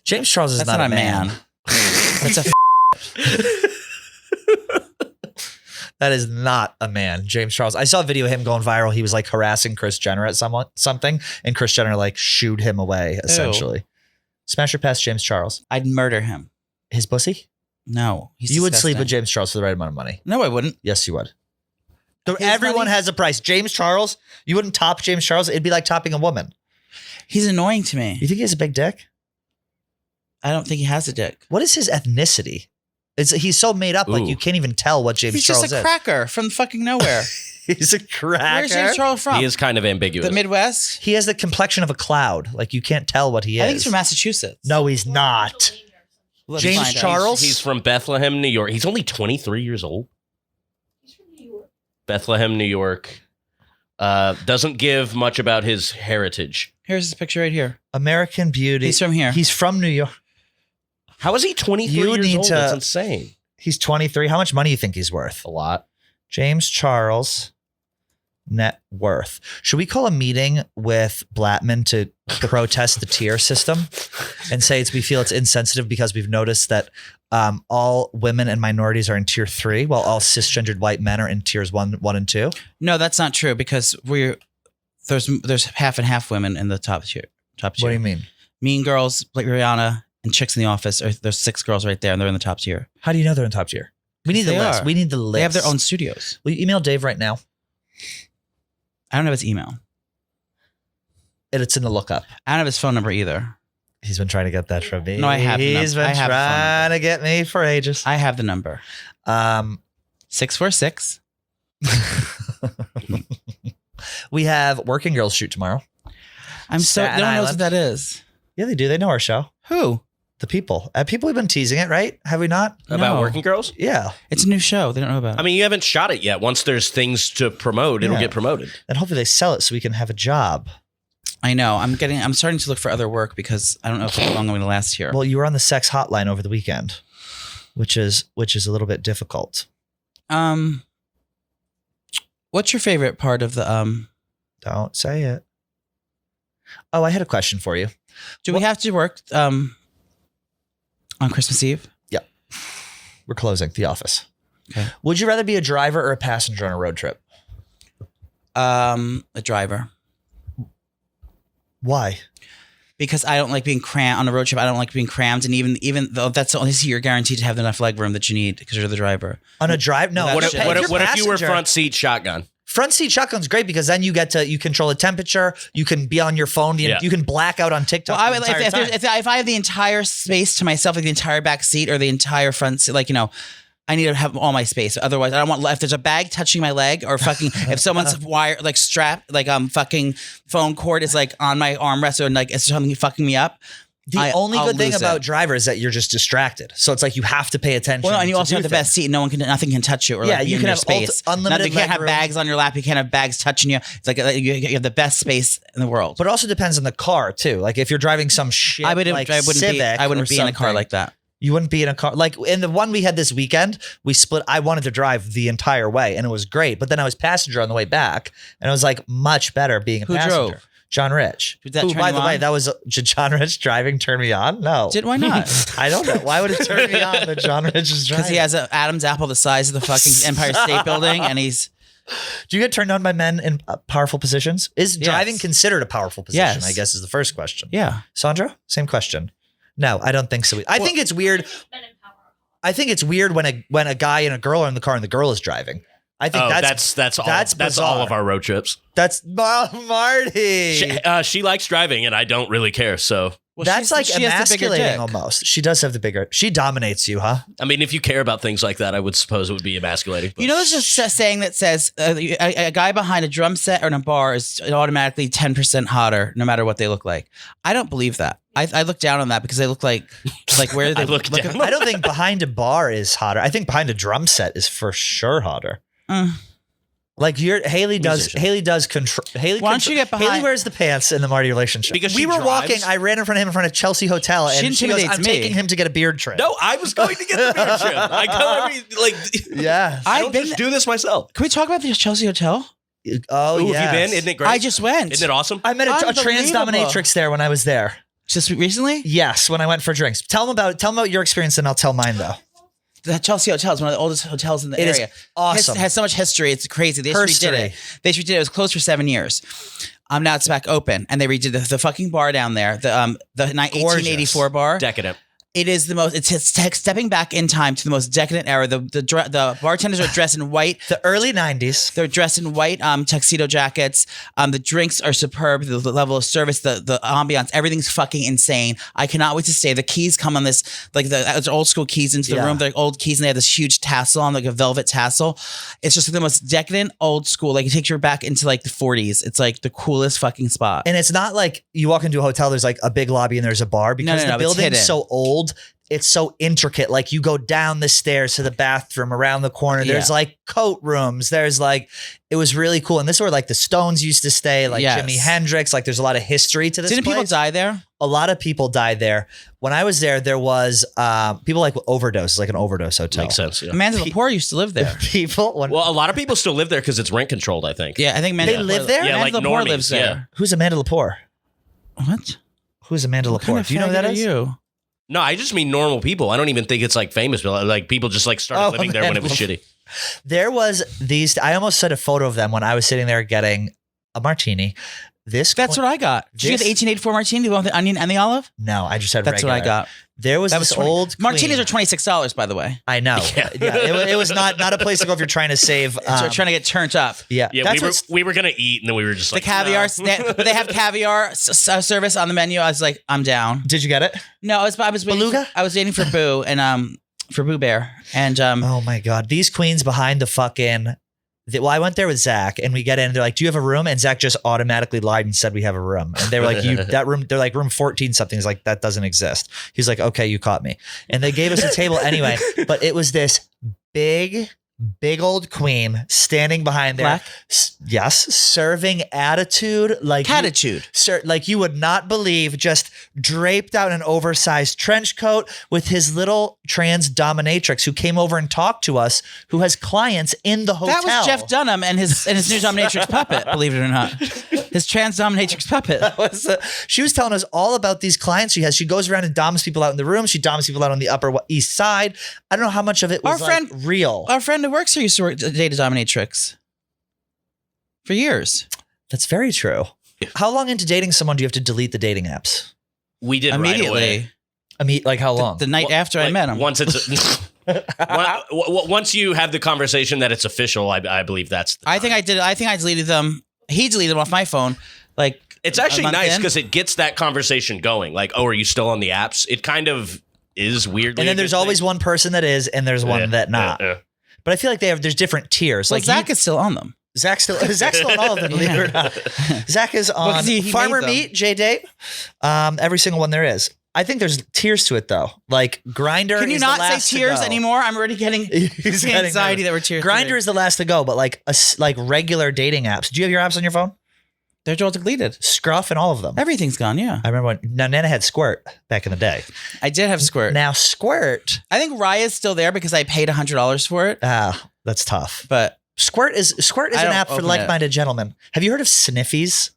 James Charles is That's not not a man. That's a. That is not a man, James Charles. I saw a video of him going viral. He was like harassing Kris Jenner at something, and Kris Jenner like shooed him away, essentially. Smash or pass James Charles. I'd murder him. His pussy? No, he's You would sleep disgusting. with James Charles for the right amount of money. No, I wouldn't. Yes, you would. So His everyone money? has a price. James Charles, you wouldn't top James Charles. It'd be like topping a woman. He's annoying to me. You think he has a big dick? I don't think he has a dick. What is his ethnicity? He's so made up, like Ooh. you can't even tell what James He's Charles just a is. cracker from fucking nowhere. He's a cracker. Where's James Charles from? He is kind of ambiguous. The Midwest. He has the complexion of a cloud. Like you can't tell what he is. I think he's from Massachusetts. No, he's not. Let's James find out. Charles? He's from Bethlehem, New York. He's only 23 years old. He's from New York. Bethlehem, New York. Doesn't give much about his heritage. Here's his picture right here. American Beauty. He's from here. He's from New York. How is he 23 You years need old? to- That's insane. He's 23. How much money do you think he's worth? A lot. James Charles net worth. Should we call a meeting with Blattman to protest the tier system and say we feel it's insensitive because we've noticed that all women and minorities are in tier 3 while all cisgendered white men are in tiers 1 and 2? No, that's not true because there's half and half women in the top tier. What do you mean? Mean Girls, like Rihanna, and Chicks in the Office. There's 6 girls right there, and they're in the top tier. How do you know they're in top tier? We need the They list. are. We need the list. They have their own studios. Will you email Dave right now? I don't have his email. It's in the lookup. I don't have his phone number either. He's been trying to get that from me. No, I have the He's number. been I have the phone trying to get me for ages. I have the number. 646. We have Working Girls shoot tomorrow. I'm so. Staten No one knows Island. what that is. Yeah, they do. They know our show. Who? The people. People have been teasing it, right? Have we not? About No. working girls? Yeah. It's a new show. They don't know about. I mean, you haven't shot it yet. Once there's things to promote, it'll Yeah. get promoted. And hopefully they sell it so we can have a job. I know. I'm starting to look for other work because I don't know how long I'm going to last here. Well, you were on the sex hotline over the weekend, which is a little bit difficult. What's your favorite part of the Don't say it. Oh, I had a question for you. Do we have to work on Christmas Eve? We're closing the office. Okay. Would you rather be a driver or a passenger on a road trip? A driver. Why? because I don't like being crammed on a road trip. I don't like being crammed, and even though that's the only you're guaranteed to have enough leg room that you need because you're the driver. On a drive, no. Well, What that's if you were front seat shotgun? Front seat shotgun's great because then you control the temperature. You can be on your phone. You can black out on TikTok. Well, if I have the entire space to myself, like the entire back seat or the entire front seat, like, I need to have all my space. Otherwise, I don't want, if there's a bag touching my leg or fucking, if someone's wire, like strap, like fucking phone cord is like on my armrest or like it's something fucking me up. The only good thing about drivers is that you're just distracted. So it's like you have to pay attention. Well, and you also have the best seat. Nothing can touch you or like you can have space. Unlimited. You can't have bags on your lap. You can't have bags touching you. It's like you have the best space in the world. But it also depends on the car too. Like if you're driving some shit, I wouldn't be in a car like that. You wouldn't be in a car. Like in the one we had this weekend, we split. I wanted to drive the entire way and it was great. But then I was passenger on the way back and it was like much better being a passenger. Who drove? John Rich. Who, by the way, that was John Rich driving turn me on? No. Why not? I don't know. Why would it turn me on that John Rich is driving? Because he has an Adam's apple the size of the fucking Empire State Building and he's... Do you get turned on by men in powerful positions? Is driving considered a powerful position? Yes. I guess is the first question. Yeah. Sandra, same question. No, I don't think so. I think it's weird. I think it's weird when a guy and a girl are in the car and the girl is driving. I think that's all of our road trips. That's Marty. She likes driving and I don't really care. So that's like emasculating almost. She does have the bigger. She dominates you, huh? I mean, if you care about things like that, I would suppose it would be emasculating. But. There's just a saying that says a guy behind a drum set or in a bar is automatically 10% hotter, no matter what they look like. I don't believe that. I look down on that because they look like where they look down. I don't think behind a bar is hotter. I think behind a drum set is for sure hotter. Like Haley does control. Why don't you get behind? Haley wears the pants in the Marty relationship because we were walking. I ran in front of him in front of Chelsea Hotel, and she goes, "I'm taking him to get a beard trim." No, I was going to get the beard trim. I go yeah. I don't just do this myself. Can we talk about the Chelsea Hotel? Oh, yeah. Have you been? Isn't it great? I just went. Isn't it awesome? I met a trans dominatrix there when I was there. Just recently? Yes, when I went for drinks. Tell them about your experience, and I'll tell mine though. The Chelsea Hotel is one of the oldest hotels in the area. It is awesome. It has so much history. It's crazy. They just redid it. It was closed for 7 years. Now it's back open, and they redid the fucking bar down there. The 1884 bar. Decadent. It is the most. It's stepping back in time to the most decadent era. The bartenders are dressed in white. The early 90s. They're dressed in white tuxedo jackets. The drinks are superb. The level of service, the ambiance, everything's fucking insane. I cannot wait to stay. The keys come on this it's old school keys into the room. They're old keys and they have this huge tassel on, like a velvet tassel. It's just the most decadent old school. Like it takes you back into like the 40s. It's like the coolest fucking spot. And it's not like you walk into a hotel. There's like a big lobby and there's a bar because the building's so old. It's so intricate. Like you go down the stairs to the bathroom around the corner. There's like coat rooms. There's like, it was really cool. And this is where like the Stones used to stay, like Jimi Hendrix. Like there's a lot of history to this place. Didn't people die there? A lot of people died there. When I was there, there was people like overdose, like an overdose hotel. Makes sense. Yeah. Amanda Lepore used to live there. Well, a lot of people still live there because it's rent controlled, I think. Yeah, I think they live there? Yeah, Amanda like Lepore normies, lives there. Yeah. Who's Amanda Lepore? What? Who's Amanda Lepore? Do you know who that is? No, I just mean normal people. I don't even think it's like famous, but like people just like started living there when it was shitty. There was I almost said a photo of them when I was sitting there getting a martini. That's what I got. Did you get the 1884 martini, the one with the onion and the olive? No, I just had That's regular. what I got. There was this old martinis queen. are $26, by the way. I know. Yeah. It was not a place to go if you're trying to save. Trying to get turned up. Yeah. We were gonna eat and then we were just the like caviar. No. But they have caviar service on the menu. I was like, I'm down. Did you get it? No, I was waiting. Beluga? I was waiting for Boo and for Boo Bear and Oh my god, these queens behind the fucking. Well, I went there with Zach and we get in and they're like, do you have a room? And Zach just automatically lied and said we have a room. And they were like, that room, they're like room 14 something. He's like, that doesn't exist. He's like, okay, you caught me. And they gave us a table anyway, but it was this big old queen standing behind there. Black? Yes. Serving attitude. Like catitude. Like you would not believe, just draped out in an oversized trench coat with his little trans dominatrix who came over and talked to us, who has clients in the hotel. That was Jeff Dunham and his new dominatrix puppet, believe it or not. His trans dominatrix puppet. She was telling us all about these clients she has. She goes around and doms people out in the room. She doms people out on the Upper East Side. I don't know how much of it was real. Our friend who works here used to date a dominatrix for years. That's very true. How long into dating someone do you have to delete the dating apps? We did immediately. right away. Like how long? The night after I met him. Once it's once you have the conversation that it's official, I believe that's. I think I did. I think I deleted them. He deleted them off my phone. Like It's actually a month nice in. because it gets that conversation going. Like, oh, are you still on the apps? It kind of is weird. And then there's always one person that is, and there's one that not. But I feel like there's different tiers. Well, Like Zach is still on them. Zach's still on all of them, believe it or not. Zach is on 'cause he Farmer made them. Meat, J-Date, every single one there is. I think there's tiers to it though. Like Grinder. Can you is not the last say to tears go. anymore? I'm already getting He's getting anxiety nervous. that we're tears. Grinder is the last to go, but like like regular dating apps. Do you have your apps on your phone? They're all deleted. Scruff and all of them. Everything's gone. Yeah, I remember when Nana had Squirt back in the day. I did have Squirt. Now Squirt, I think Raya's still there because I paid $100 for it. that's tough. But Squirt is I an don't app for open it. like-minded gentlemen. Have you heard of Sniffies?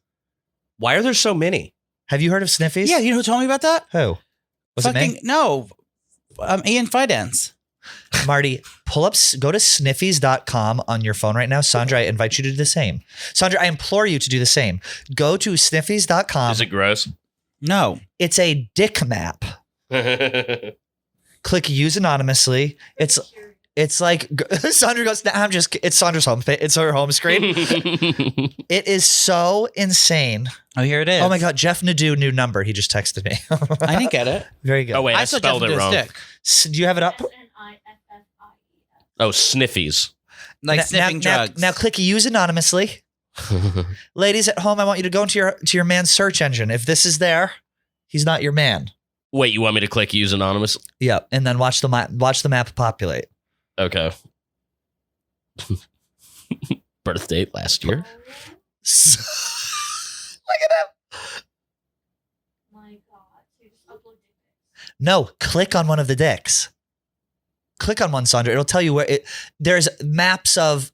Why are there so many? Have you heard of Sniffies? yeah, you know who told me about that? Who? Was it me? No, Ian Fidance. Marty, go to sniffies.com on your phone right now. Sandra, I invite you to do the same. Sandra, I implore you to do the same. Go to sniffies.com. Is it gross? No, It's a dick map. Click use anonymously. It's like Sandra goes, nah, it's Sandra's home. It's her home screen. It is so insane. oh here it is. Oh my God, Jeff Nadeau, new number. He just texted me. I didn't get it. Very good. Oh wait, I still spelled it wrong. Do you have it up? SNIFFIES. Oh, sniffies. Like sniffing drugs. Now click use anonymously. Ladies at home, I want you to go into your man's search engine. If this is there, he's not your man. Wait, you want me to click use anonymous? Yep. And then watch the map populate. Okay. Birth date last year. Look at him. My God. So you just upload dick pics. No, click on one of the dicks. Click on one, Sandra. It'll tell you where there's maps of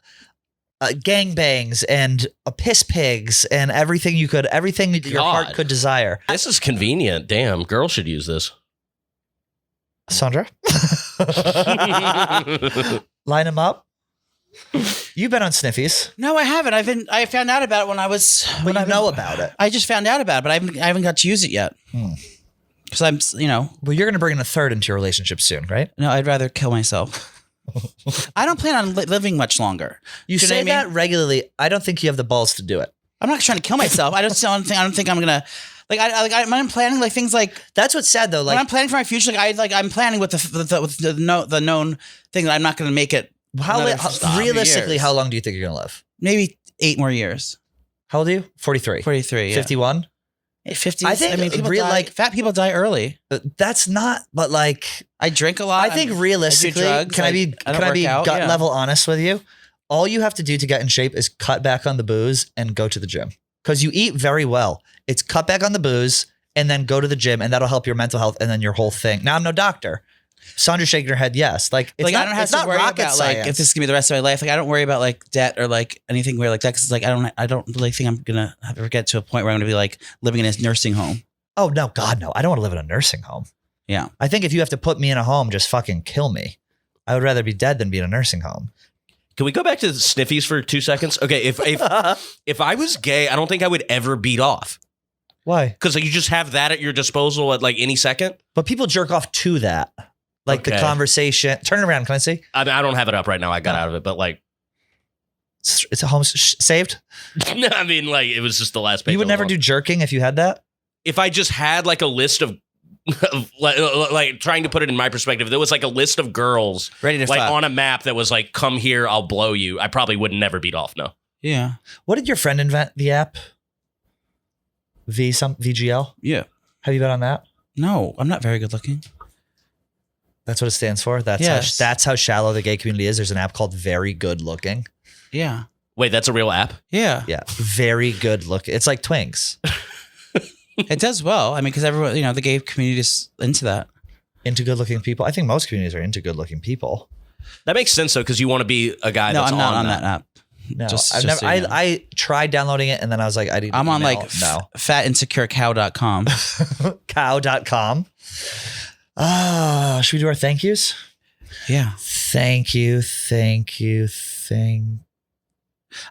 gangbangs and piss pigs and everything that your heart God. could desire. This is convenient. Damn, girls should use this. Sandra, line them up. You've been on Sniffies. No, I haven't. I found out about it when I was. But you know about it. I just found out about it, but I haven't got to use it yet. Because I'm, Well, you're going to bring in a third into your relationship soon, right? no, I'd rather kill myself. I don't plan on living much longer. You Do know say what I mean? that regularly. I don't think you have the balls to do it. I'm not trying to kill myself. I don't think I'm gonna like. I'm planning like things like That's what's sad though. when Like, I'm planning for my future. I'm planning with the known thing that I'm not gonna make it. realistically, years. how long do you think you're going to live? Maybe 8 more years. How old are you? 43. 43. Yeah. 51? 50. I think people real- die, like- fat people die early. That's not, but like, I drink a lot. I think I do realistically, drugs, can I be don't can I work be out, gut yeah. level honest with you? All you have to do to get in shape is cut back on the booze and go to the gym because you eat very well. It's cut back on the booze and then go to the gym and that'll help your mental health and then your whole thing. Now I'm no doctor. Sandra's shaking her head. Yes, like it's Like not, I don't have it's to not worry rocket about science. like if this is gonna be the rest of my life. Like I don't worry about like debt or like anything weird like that because like I don't really think I'm gonna ever get to a point where I'm gonna be like living in a nursing home. Oh no, God no! I don't want to live in a nursing home. Yeah. I think if you have to put me in a home, just fucking kill me. I would rather be dead than be in a nursing home. Can we go back to the sniffies for 2 seconds? Okay, if I was gay, I don't think I would ever beat off Why? because you just have that at your disposal at like any second. But people jerk off to that, like the Okay. conversation. Turn it around. Can I see? I don't have it up right now. I got out of it, but like, It's a home saved. I mean, like it was just the last page. You would never do jerking if you had that. If I just had like a list of like trying to put it in my perspective, there was like a list of girls Ready to like fuck. on a map that was like, come here, I'll blow you. I probably would never beat off. No. Yeah. What did your friend invent? The app VGL. Yeah. Have you been on that? No, I'm not very good looking. That's what it stands for. Yes. That's how shallow the gay community is. There's an app called Very Good Looking. Yeah. Wait, that's a real app? Yeah. Yeah, very good look. It's like Twinks. It does well. I mean, because everyone, the gay community is into that. Into good looking people. I think most communities are into good looking people. That makes sense though, because you want to be a guy No, that's I'm not on that. that app. No, Just I've so never. you know. I tried downloading it and then I was like, I didn't. I'm on like no fatinsecurecow.com. cow.com. Should we do our thank yous? Yeah. Thank you.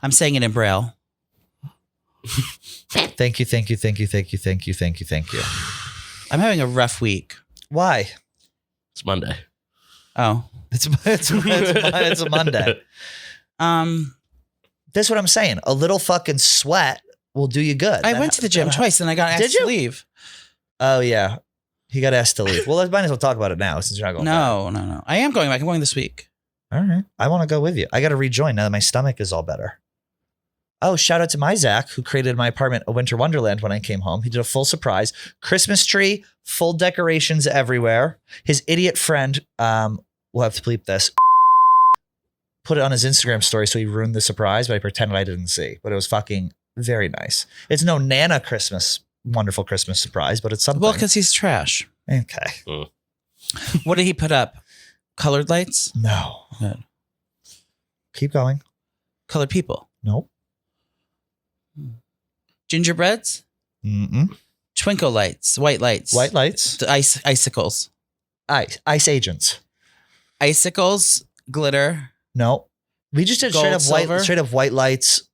I'm saying it in Braille. Thank you. I'm having a rough week. Why? It's Monday. Oh. It's a Monday. That's what I'm saying. A little fucking sweat will do you good. I went to the gym twice and I got asked to leave. Oh, yeah. He got asked to leave. Well, I might as well talk about it now since you're not going back. No. I am going back. I'm going this week. All right. I want to go with you. I got to rejoin now that my stomach is all better. Oh, shout out to my Zach, who created my apartment a winter wonderland when I came home. He did a full surprise. Christmas tree, full decorations everywhere. His idiot friend, we'll have to bleep this, put it on his Instagram story, so he ruined the surprise, but I pretended I didn't see. But it was fucking very nice. It's no Nana Christmas, wonderful Christmas surprise, but it's something. Well, because he's trash. Okay. What did he put up? Colored lights? No. Good. Keep going. Colored people? Nope. Gingerbreads? Mm-mm. Twinkle lights? White lights? White lights. The icicles? Ice agents. Icicles? Glitter? No. We just did Gold, straight up white lights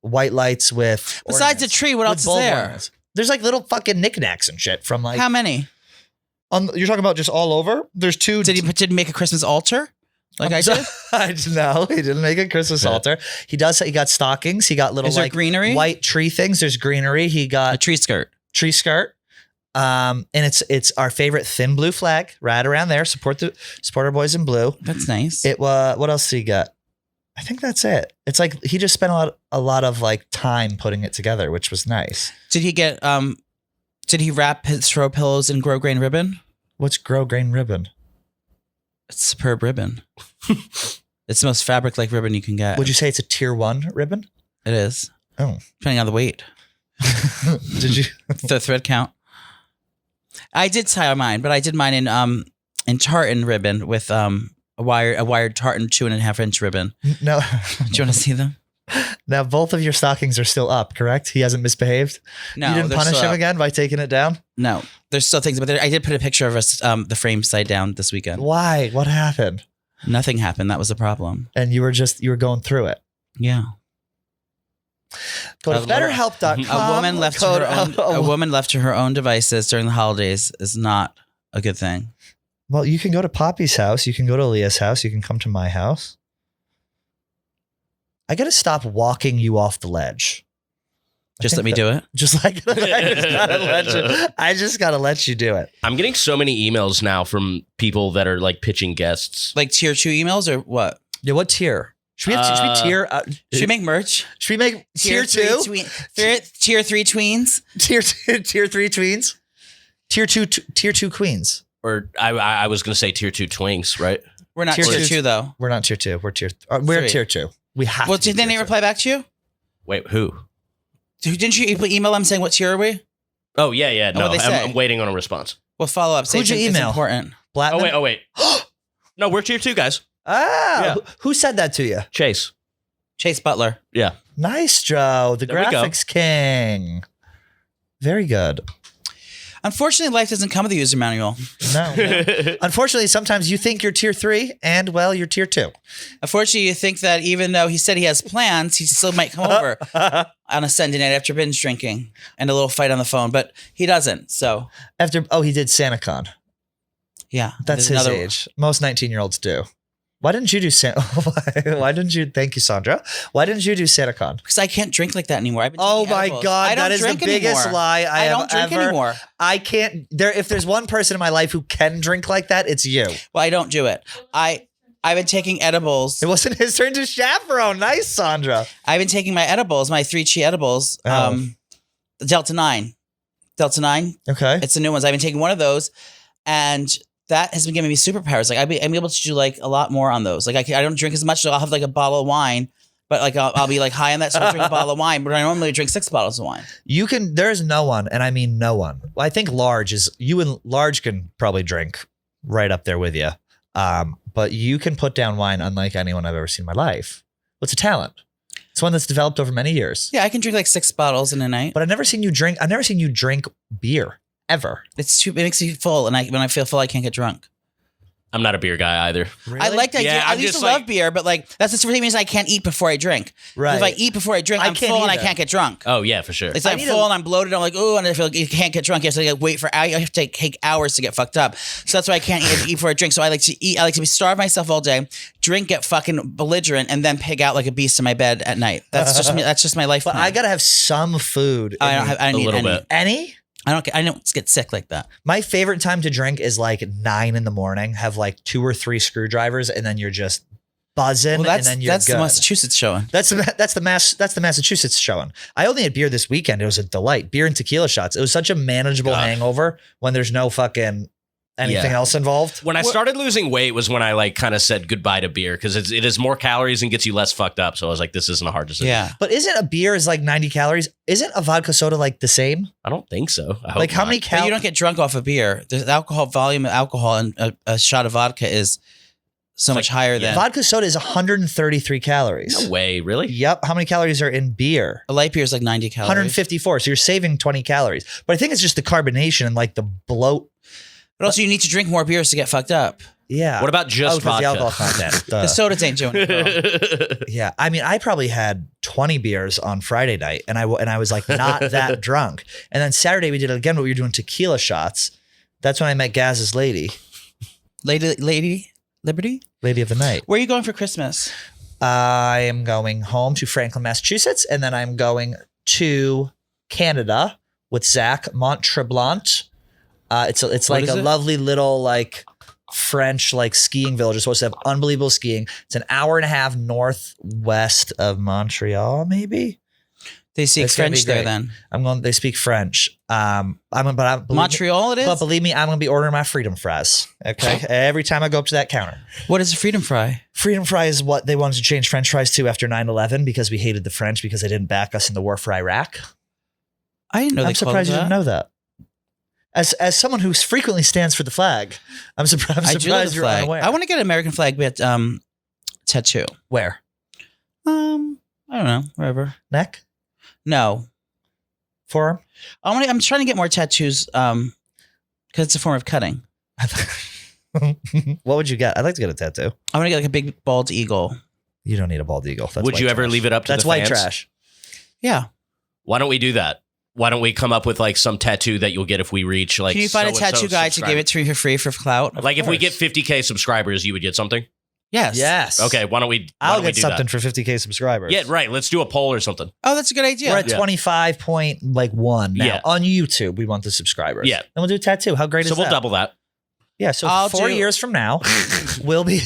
with Besides the tree, what else is there? Ornaments. There's like little fucking knickknacks and shit from like. How many? You're talking about just all over? There's two. Did he make a Christmas altar? Like I did? No, he didn't make a Christmas altar. He got stockings. He got little Is there like greenery? White tree things. There's greenery. He got A tree skirt. Tree skirt. And it's our favorite thin blue flag right around there. Support our boys in blue. That's nice. What else did he got? I think that's it. It's like he just spent a lot of like time putting it together, which was nice. Did he get did he wrap his throw pillows in grosgrain ribbon? What's grosgrain ribbon? It's superb ribbon. It's the most fabric-like ribbon you can get. Would you say it's a tier 1 ribbon? It is. Oh. Depending on the weight. Did you? The thread count. I did tie mine, but I did mine in tartan ribbon with a wired tartan 2.5-inch ribbon. No. Do you want to see them? Now both of your stockings are still up, correct? He hasn't misbehaved? No. You didn't punish him again by taking it down? No. There's still things, but I did put a picture of us, the frame side down this weekend. Why? What happened? Nothing happened. That was the problem. And you were going through it. Yeah. Go to BetterHelp.com. A woman left to her own devices during the holidays is not a good thing. Well, you can go to Poppy's house. You can go to Leah's house. You can come to my house. I got to stop walking you off the ledge. Just let me do it. Just like I just got to let you do it. I'm getting so many emails now from people that are like pitching guests. Like tier 2 emails or what? Yeah, what tier? Should we tier? Should we make merch? Should we make tier 2? Tier 3 tweens? Tier 3 tweens? Tier 2 queens. Or I was going to say tier 2 twinks, right? We're not tier 2 though. We're not tier 2. We're tier 2. We have Well, to. did they not reply back to you? Wait, who? Didn't you email them saying what tier are we? Oh, yeah. No, what'd they say? I'm waiting on a response. Well, follow up. Who'd you email? It's important. Platinum? Oh, wait. No, we're tier 2 guys. Ah, Yeah. Who said that to you? Chase. Chase Butler. Yeah. Nice, Joe. The There we go. graphics king. Very good. Unfortunately, life doesn't come with a user manual. No. Unfortunately, sometimes you think you're tier 3 and, well, you're tier 2. Unfortunately, you think that even though he said he has plans, he still might come over on a Sunday night after binge drinking and a little fight on the phone, but he doesn't. So, He did Santacon. yeah. That's there's his age. Most 19-year-olds do. Why didn't you do Why didn't you? Thank you, Sandra. Why didn't you do Santacon? Because I can't drink like that anymore. I've been Oh taking my edibles. God, I don't that is the drink biggest anymore. lie I have don't drink ever. anymore. I can't. If there's one person in my life who can drink like that, it's you. Well, I don't do it. I've been taking edibles. It wasn't his turn to chaperone. Nice, Sandra. I've been taking my edibles, my 3 chi edibles. Oh. Delta 9. Okay. It's the new ones. I've been taking one of those, and that has been giving me superpowers. Like I'm able to do like a lot more on those. Like I don't drink as much, so I'll have like a bottle of wine, but like I'll be like high on that, so I'll drink a bottle of wine. But I normally drink 6 bottles of wine. You can. There's no one, and I mean no one. Well, I think you and Large can probably drink right up there with you. But you can put down wine unlike anyone I've ever seen in my life. It's a talent. It's one that's developed over many years. Yeah, I can drink like 6 bottles in a night. But I've never seen you drink beer ever. It makes me full, and when I feel full, I can't get drunk. I'm not a beer guy either. Really? I like that. Yeah, I I'm used just to love like- beer, but like that's the same reason I can't eat before I drink. Right. If I eat before I drink, I I'm can't full and I either. can't get drunk. Oh yeah, for sure. It's I like I'm need full a- and I'm bloated. I'm like, oh, and I feel like you can't get drunk. You have to like, wait for. I have to take hours to get fucked up. So that's why I can't eat before I drink. So I like to eat. I like to starve myself all day, drink, get fucking belligerent, and then pig out like a beast in my bed at night. That's just me. That's just my life. But plan. I gotta have some food. I don't have. I A need little any. bit. Any? I don't get sick like that. My favorite time to drink is like 9 a.m. Have like 2 or 3 screwdrivers, and then you're just buzzing, Well, and then you're that's good. the Massachusetts showing. That's the Massachusetts showing. I only had beer this weekend. It was a delight. Beer and tequila shots. It was such a manageable hangover when there's no fucking anything Yeah. else involved. When I started losing weight was when I like kind of said goodbye to beer because it is more calories and gets you less fucked up. So I was like, this isn't a hard decision. Yeah. But isn't a beer is like 90 calories? Isn't a vodka soda like the same? I don't think so. I hope Like how not. many But calories? you don't get drunk off of beer. The alcohol volume of alcohol and a shot of vodka is so much higher than Vodka soda is 133 calories. No way, really? Yep. How many calories are in beer? a light beer is like 90 calories. 154. So you're saving 20 calories. But I think it's just the carbonation and like the bloat. But also, you need to drink more beers to get fucked up. Yeah. What about just 'cause the vodka? alcohol content. The sodas ain't doing it. Bro. Yeah, I mean, I probably had 20 beers on Friday night, and I was like not that drunk. And then Saturday we did it again, but we were doing tequila shots. That's when I met Gaz's lady Lady Liberty? of the night. Where are you going for Christmas? I am going home to Franklin, Massachusetts, and then I'm going to Canada with Zach Montreblant. It's like is a it? lovely little like French like skiing village. It's supposed to have unbelievable skiing. It's an hour and a half northwest of Montreal, maybe. They speak It's gonna be French there great. then. They speak French. Believe Montreal it Me, is? but believe me, I'm gonna be ordering my freedom fries. Okay, every time I go up to that counter. What is a freedom fry? Freedom fry is what they wanted to change French fries to after 9/11 because we hated the French because they didn't back us in the war for Iraq. I didn't know I'm they called surprised you it didn't that. know that. As someone who frequently stands for the flag, I'm surprised. I do love the you're flag. unaware. I want to get an American flag but tattoo. Where? I don't know, wherever. Neck? No. Forearm? I'm trying to get more tattoos because it's a form of cutting. What would you get? I'd like to get a tattoo. I want to get like a big bald eagle. You don't need a bald eagle. That's Would white you ever trash. leave it up to That's the white fans? trash. Yeah. Why don't we do that? Why don't we come up with like some tattoo that you'll get if we reach like Can you find a so-and-so tattoo guy to give it to me for free for clout? Like if we get course. 50K subscribers, you would get something? Yes. Yes. Okay, why don't we I'll don't we get do something that? for 50K subscribers. Yeah, right. Let's do a poll or something. Oh, that's a good idea. We're at Yeah. 25.1 now. Yeah. On YouTube, we want the subscribers. Yeah. Then we'll do a tattoo. How great So is we'll that? double that. Yeah, so I'll 4 do- years from now, we'll be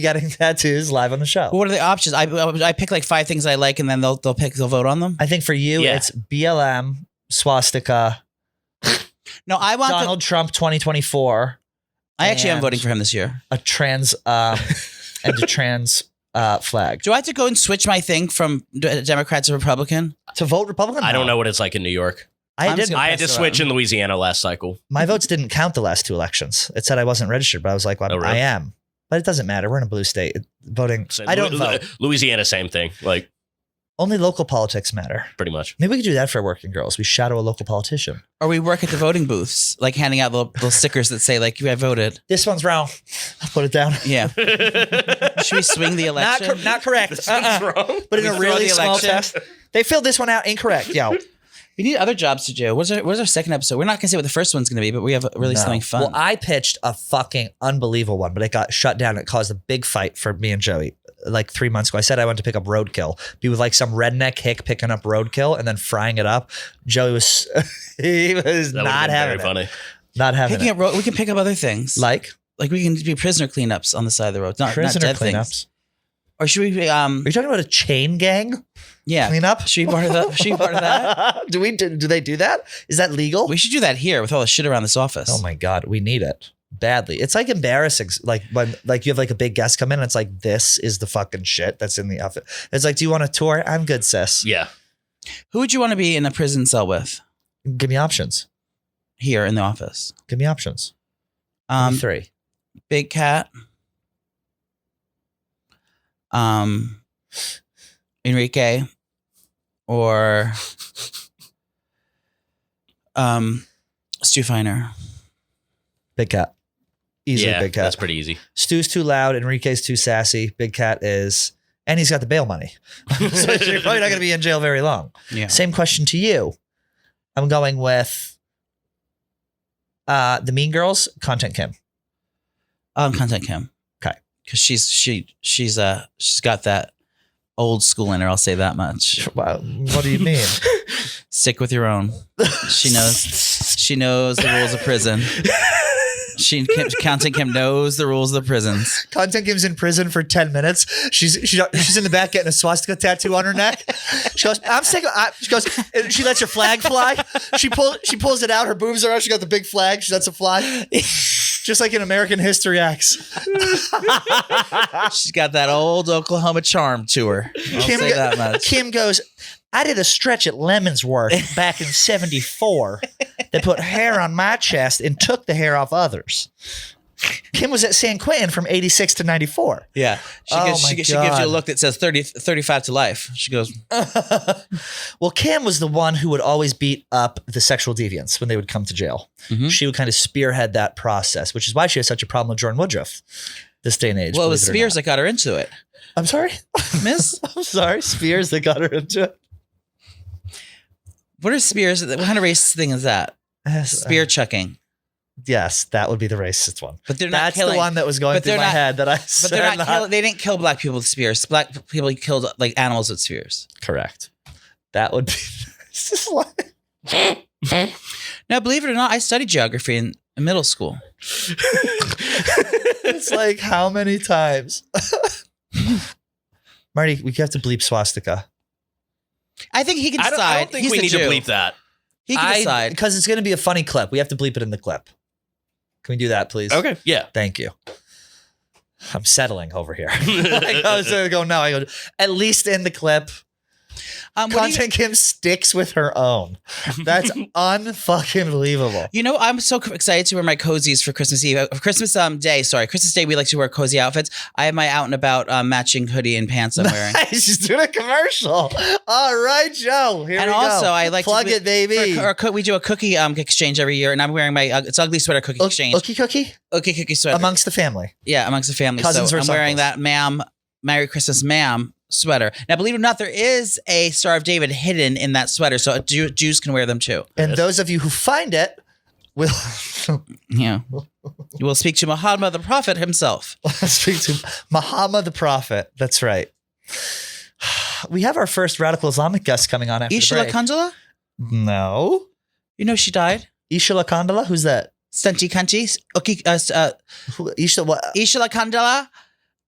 getting tattoos live on the show. What are the options? I pick like 5 things I like, and then they'll vote on them. I think for you, Yeah. it's BLM, swastika, No, I want. Donald Trump 2024, I actually am and- voting for him this year. a trans and a trans flag. Do I have to go and switch my thing from Democrat to Republican? To vote Republican? I don't No. know what it's like in New York. I I'm did. just gonna I had to pass it switch around. in Louisiana last cycle. My votes didn't count the last 2 elections. It said I wasn't registered, but I was like, well, Oh, really? I am. But it doesn't matter. We're in a blue state. Voting. So I don't vote. Louisiana, same thing. Like Only local politics matter. pretty much. Maybe we could do that for working girls. We shadow a local politician. Or we work at the voting booths, like handing out little stickers that say like, "I voted." This one's wrong. I'll put it down. Yeah. Should we swing the Not, election? not correct. wrong. But in We a throw really the small election? test. They filled this one out incorrect. Yo. We need other jobs to do. What's our second episode? We're not gonna say what the first one's gonna be, but we have really No. something fun. Well, I pitched a fucking unbelievable one, but it got shut down. It caused a big fight for me and Joey like 3 months ago. I said I went to pick up roadkill. Be with like some redneck hick picking up roadkill and then frying it up. Joey was he was That would not have been having very it. funny. Not having Picking it. up road, we can pick up other things. Like Like we can do prisoner cleanups on the side of the road. Not prisoner dead cleanups. things. Or should we be Are you talking about a chain gang yeah. cleanup? Should we be part of that? Should we be part of that? Do they do that? Is that legal? We should do that here with all the shit around this office. Oh my God, we need it badly. It's like embarrassing. Like when like you have like a big guest come in and it's like, this is the fucking shit that's in the outfit. It's like, do you want a tour? I'm good, sis. Yeah. Who would you want to be in a prison cell with Give me options. here in the office? Give me options. Give me 3. Big Cat. Enrique or Stu Feiner. Big cat. Easily Yeah, Big Cat. that's pretty easy. Stu's too loud. Enrique's too sassy. Big Cat is, and he's got the bail money. So you're probably not going to be in jail very long. Yeah. Same question to you. I'm going with the Mean Girls, Content Kim. Content Kim. Okay. Because she's got that old school in her. I'll say that much. Wow. What do you mean? Stick with your own. She knows the rules of prison. Content Kim knows the rules of the prisons. Content Kim's in prison for 10 minutes. She's in the back getting a swastika tattoo on her neck. She goes, I'm sick. She goes, and she lets her flag fly. She pulls it out. Her boobs are out. She got the big flag. She lets it fly. Just like in American History X. She's got that old Oklahoma charm to her. I'll say that much. Kim goes, I did a stretch at Lemonsworth back in 74. They put hair on my chest and took the hair off others. Kim was at San Quentin from 86 to 94. Yeah. She gives you a look that says 35 to life. She goes, Well, Kim was the one who would always beat up the sexual deviants when they would come to jail. Mhm. She would kind of spearhead that process, which is why she has such a problem with Jordan Woodruff this day and age. well, it was believe it or Spears not. that got her into it. I'm sorry? Miss? I'm sorry. Spears that got her into it. What are Spears? What kind of racist thing is that? Spear chucking. Yes, that would be the racist one. But they're not That's killing. the one that was going but through they're my not- head that I But said they're not. not. They didn't kill black people with spears. Black people killed like animals with spears. Correct. That would be. It's just like- Now, believe it or not, I studied geography in middle school. It's like how many times? Marty, we have to bleep swastika. I think he can decide. I don't think He's we the need Jew. to bleep that. He can decide. Because it's going to be a funny clip. We have to bleep it in the clip. Can we do that, please? Okay. Yeah. Thank you. I'm settling over here. I was going to go, no. I go, at least in the clip. What do you- Content Kim sticks with her own. That's unfucking believable. You know, I'm so excited to wear my cozies for Christmas Eve. Christmas Day, we like to wear cozy outfits. I have my out and about matching hoodie and pants I'm wearing. Nice. She's doing a commercial. All right, Joe. Here And we also, go. I like plug to it, baby. we do a cookie exchange every year, and I'm wearing my it's ugly sweater cookie exchange. Cookie Cookie sweater amongst the family. yeah, amongst the family. Cousins so I'm versus wearing uncles. that, ma'am. Merry Christmas, ma'am. Sweater. Now, believe it or not, there is a Star of David hidden in that sweater, so Jews can wear them too. And those of you who find it will Yeah, you will speak to Muhammad the Prophet himself. speak to Muhammad the Prophet. That's right. We have our first radical Islamic guest coming on after Isha the break. Lakandala? No. You know she died. Isha Lakandala? Who's that? Stunty Cunty. Okay, Who, Isha what? Isha Lakandala.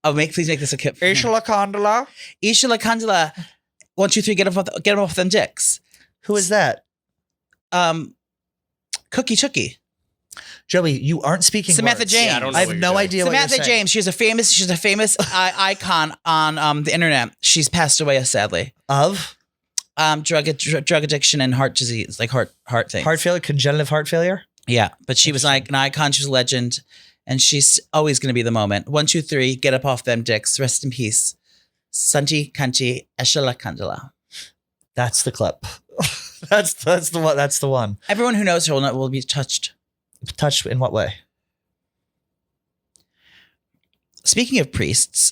Oh, please make this a kip. Isha Lakandala? Isha Lakandala. 1, 2, 3. Get them off them dicks. Who is that? Cookie Chookie. Joey, you aren't speaking Samantha words. James. Yeah, I don't know I have what you're no doing. idea what Samantha you're saying. James. She's a famous icon on the internet. She's passed away sadly. Of? Drug addiction and heart disease, like heart things. Heart failure, congenital heart failure? Yeah, but she was like an icon. She was a legend, and she's always going to be the moment. 1, 2, 3. Get up off them dicks. Rest in peace. Santi Kanchi Eshala Kandala. That's the clip. That's the one. That's the one. Everyone who knows her will be touched. Touched in what way? Speaking of priests,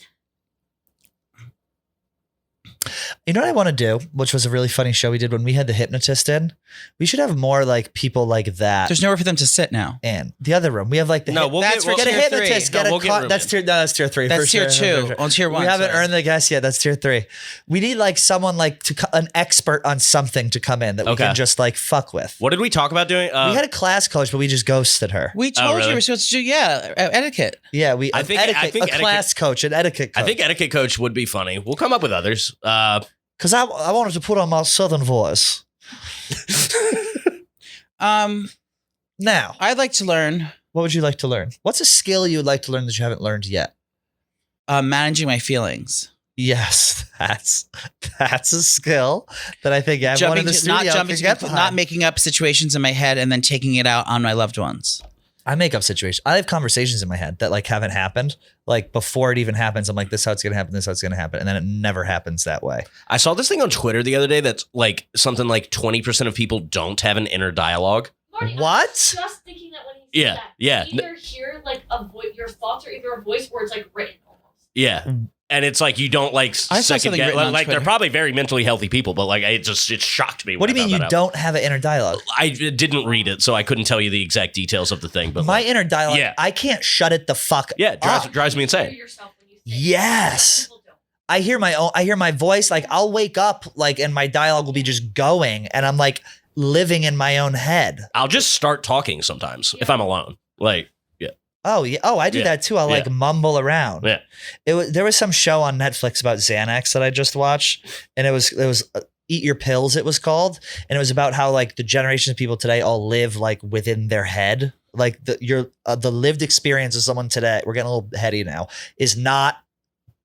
You know what I want to do, which was a really funny show we did when we had the hypnotist in? We should have more like people like that. there's nowhere for them to sit now. in the other room. We have like the No, we'll That's get, for we'll, get a tier three. hypnotist. No, Get we'll a get con- room that's in. tier. No, that's tier 3. That's for tier sure. 2. On tier 1. We haven't sorry. earned the guest yet. That's tier 3. We need like someone like an expert on something to come in that we Okay. can just like fuck with. What did we talk about doing? We had a class coach, but we just ghosted her. We told you really? we were supposed to do etiquette. Yeah, we. I think a class coach, an etiquette coach. I think etiquette coach would be funny. We'll come up with others. Because I wanted to put on my southern voice. Now, I'd like to learn what would you like to learn? What's a skill you would like to learn that you haven't learned yet? managing my feelings. Yes, that's a skill that I think everyone in the studio can get behind. not making up situations in my head and then taking it out on my loved ones. I make up situations. I have conversations in my head that like haven't happened. Like before it even happens, I'm like, this is how it's gonna happen, this is how it's gonna happen. And then it never happens that way. I saw this thing on Twitter the other day that's like something like 20% of people don't have an inner dialogue. Marty, What? I was just thinking that when he said Yeah, that. yeah. You either hear like your thoughts, or either a voice, or it's like written almost. Yeah. And it's like you don't like I saw second something guess. written on Like they're Twitter. probably very mentally healthy people, but like it shocked me. What do when you mean I you found that out. don't have an inner dialogue? I didn't read it, so I couldn't tell you the exact details of the thing. But My like, inner dialogue, Yeah. I can't shut it the fuck it up. drives me You hear insane. yourself when you say Yes. Some people don't. I hear my voice, like I'll wake up like and my dialogue will be just going and I'm like living in my own head. I'll just start talking sometimes if I'm alone. Like, Oh yeah. Oh, I do Yeah. that too. I'll like mumble around. Yeah. There was some show on Netflix about Xanax that I just watched, and it was Eat Your Pills. It was called, and it was about how like the generations of people today all live like within their head. Like the lived experience of someone today. We're getting a little heady now. Is not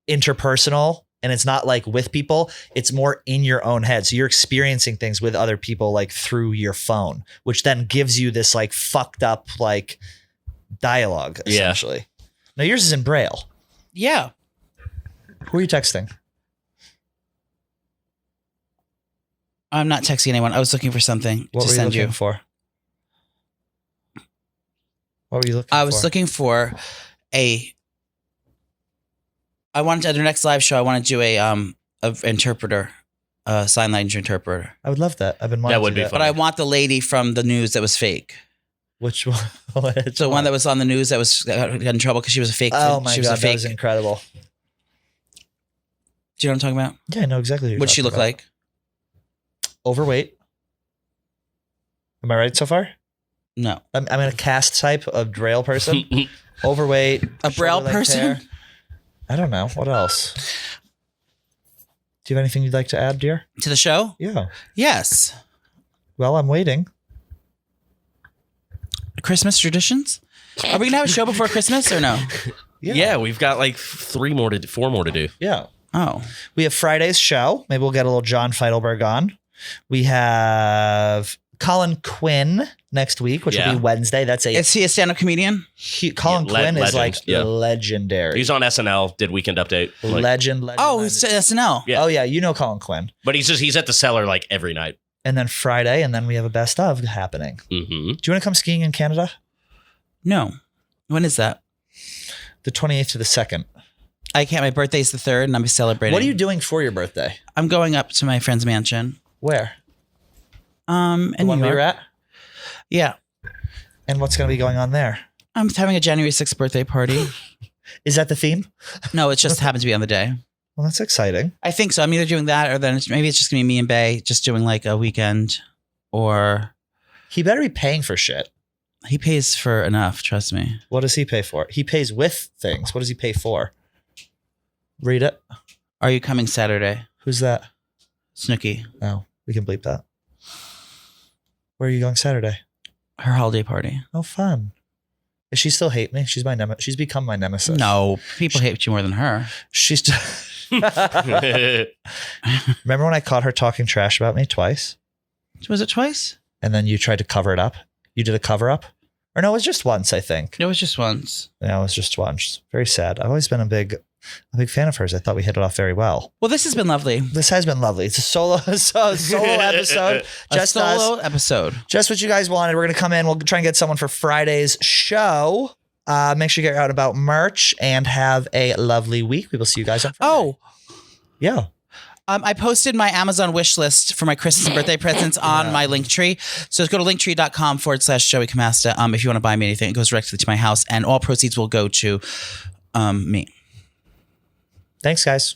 interpersonal. And it's not like with people, it's more in your own head. So you're experiencing things with other people like through your phone, which then gives you this like fucked up like dialogue essentially. Now yours is in Braille. Yeah. Who are you texting? I'm not texting anyone. I was looking for something What to were you send looking you. for? What were you looking for? I was looking for I wanted to, at the next live show, I want to do a interpreter, sign language interpreter. I would love that. I've been wanting That would to be do fun. But I want the lady from the news that was fake. Which one? So one that was on the news that got in trouble because she was a fake. Oh my she was god, a that fake. was incredible. Do you know what I'm talking about? Yeah, I know exactly who you're What'd she talking look about. like? Overweight. Am I right so far? No. I'm in a cast type of Braille person. Overweight. A Braille shoulder-length person? hair. I don't know. What else? Do you have anything you'd like to add, dear? To the show? Yeah. Yes. Well, I'm waiting. Christmas traditions? Are we gonna have a show before Christmas or no? yeah, we've got like 4 more to do. Yeah. Oh. We have Friday's show. Maybe we'll get a little John Feidelberg on. We have Colin Quinn next week, which will be Wednesday. That's Is he a stand-up comedian? Colin Quinn is like yeah. legendary. He's on SNL. Did Weekend Update. Like, legend. Oh, he's SNL. Yeah. Oh yeah, you know Colin Quinn. but he's at the Cellar like every night. And then Friday, and then we have a best of happening. Mm-hmm. Do you want to come skiing in Canada? No. When is that? The 28th to the 2nd. I can't. My birthday's the 3rd, and I'm celebrating. What are you doing for your birthday? I'm going up to my friend's mansion. Where? In The one New we York. were at? Yeah. And what's going to be going on there? I'm having a January 6th birthday party. Is that the theme? No, it just happens to be on the day. Well, that's exciting. I think so. I'm either doing that or then maybe it's just going to be me and Bay just doing like a weekend or He better be paying for shit. he pays for enough. Trust me. What does he pay for? He pays with things. What does he pay for? Read it. Are you coming Saturday? Who's that? Snooki. Oh, we can bleep that. Where are you going Saturday? Her holiday party. Oh, fun. Does she still hate me? She's she's become my nemesis. No, people hate you more than her. She's Remember when I caught her talking trash about me twice? Was it twice? And then you tried to cover it up? You did a cover up? Or no, it was just once, I think. It was just once. Yeah, it was just once. Very sad. I've always been a big fan of hers. I thought we hit it off very well. Well, this has been lovely. This has been lovely. It's a solo episode. Just a solo us. episode. Just what you guys wanted. We're going to come in. We'll try and get someone for Friday's show. Make sure you get out about merch and have a lovely week. We will see you guys on Friday. Oh, yeah. I posted my Amazon wish list for my Christmas and birthday presents on my Linktree. So go to linktree.com/Joey Camasta. If you want to buy me anything, it goes directly to my house and all proceeds will go to me. Thanks, guys.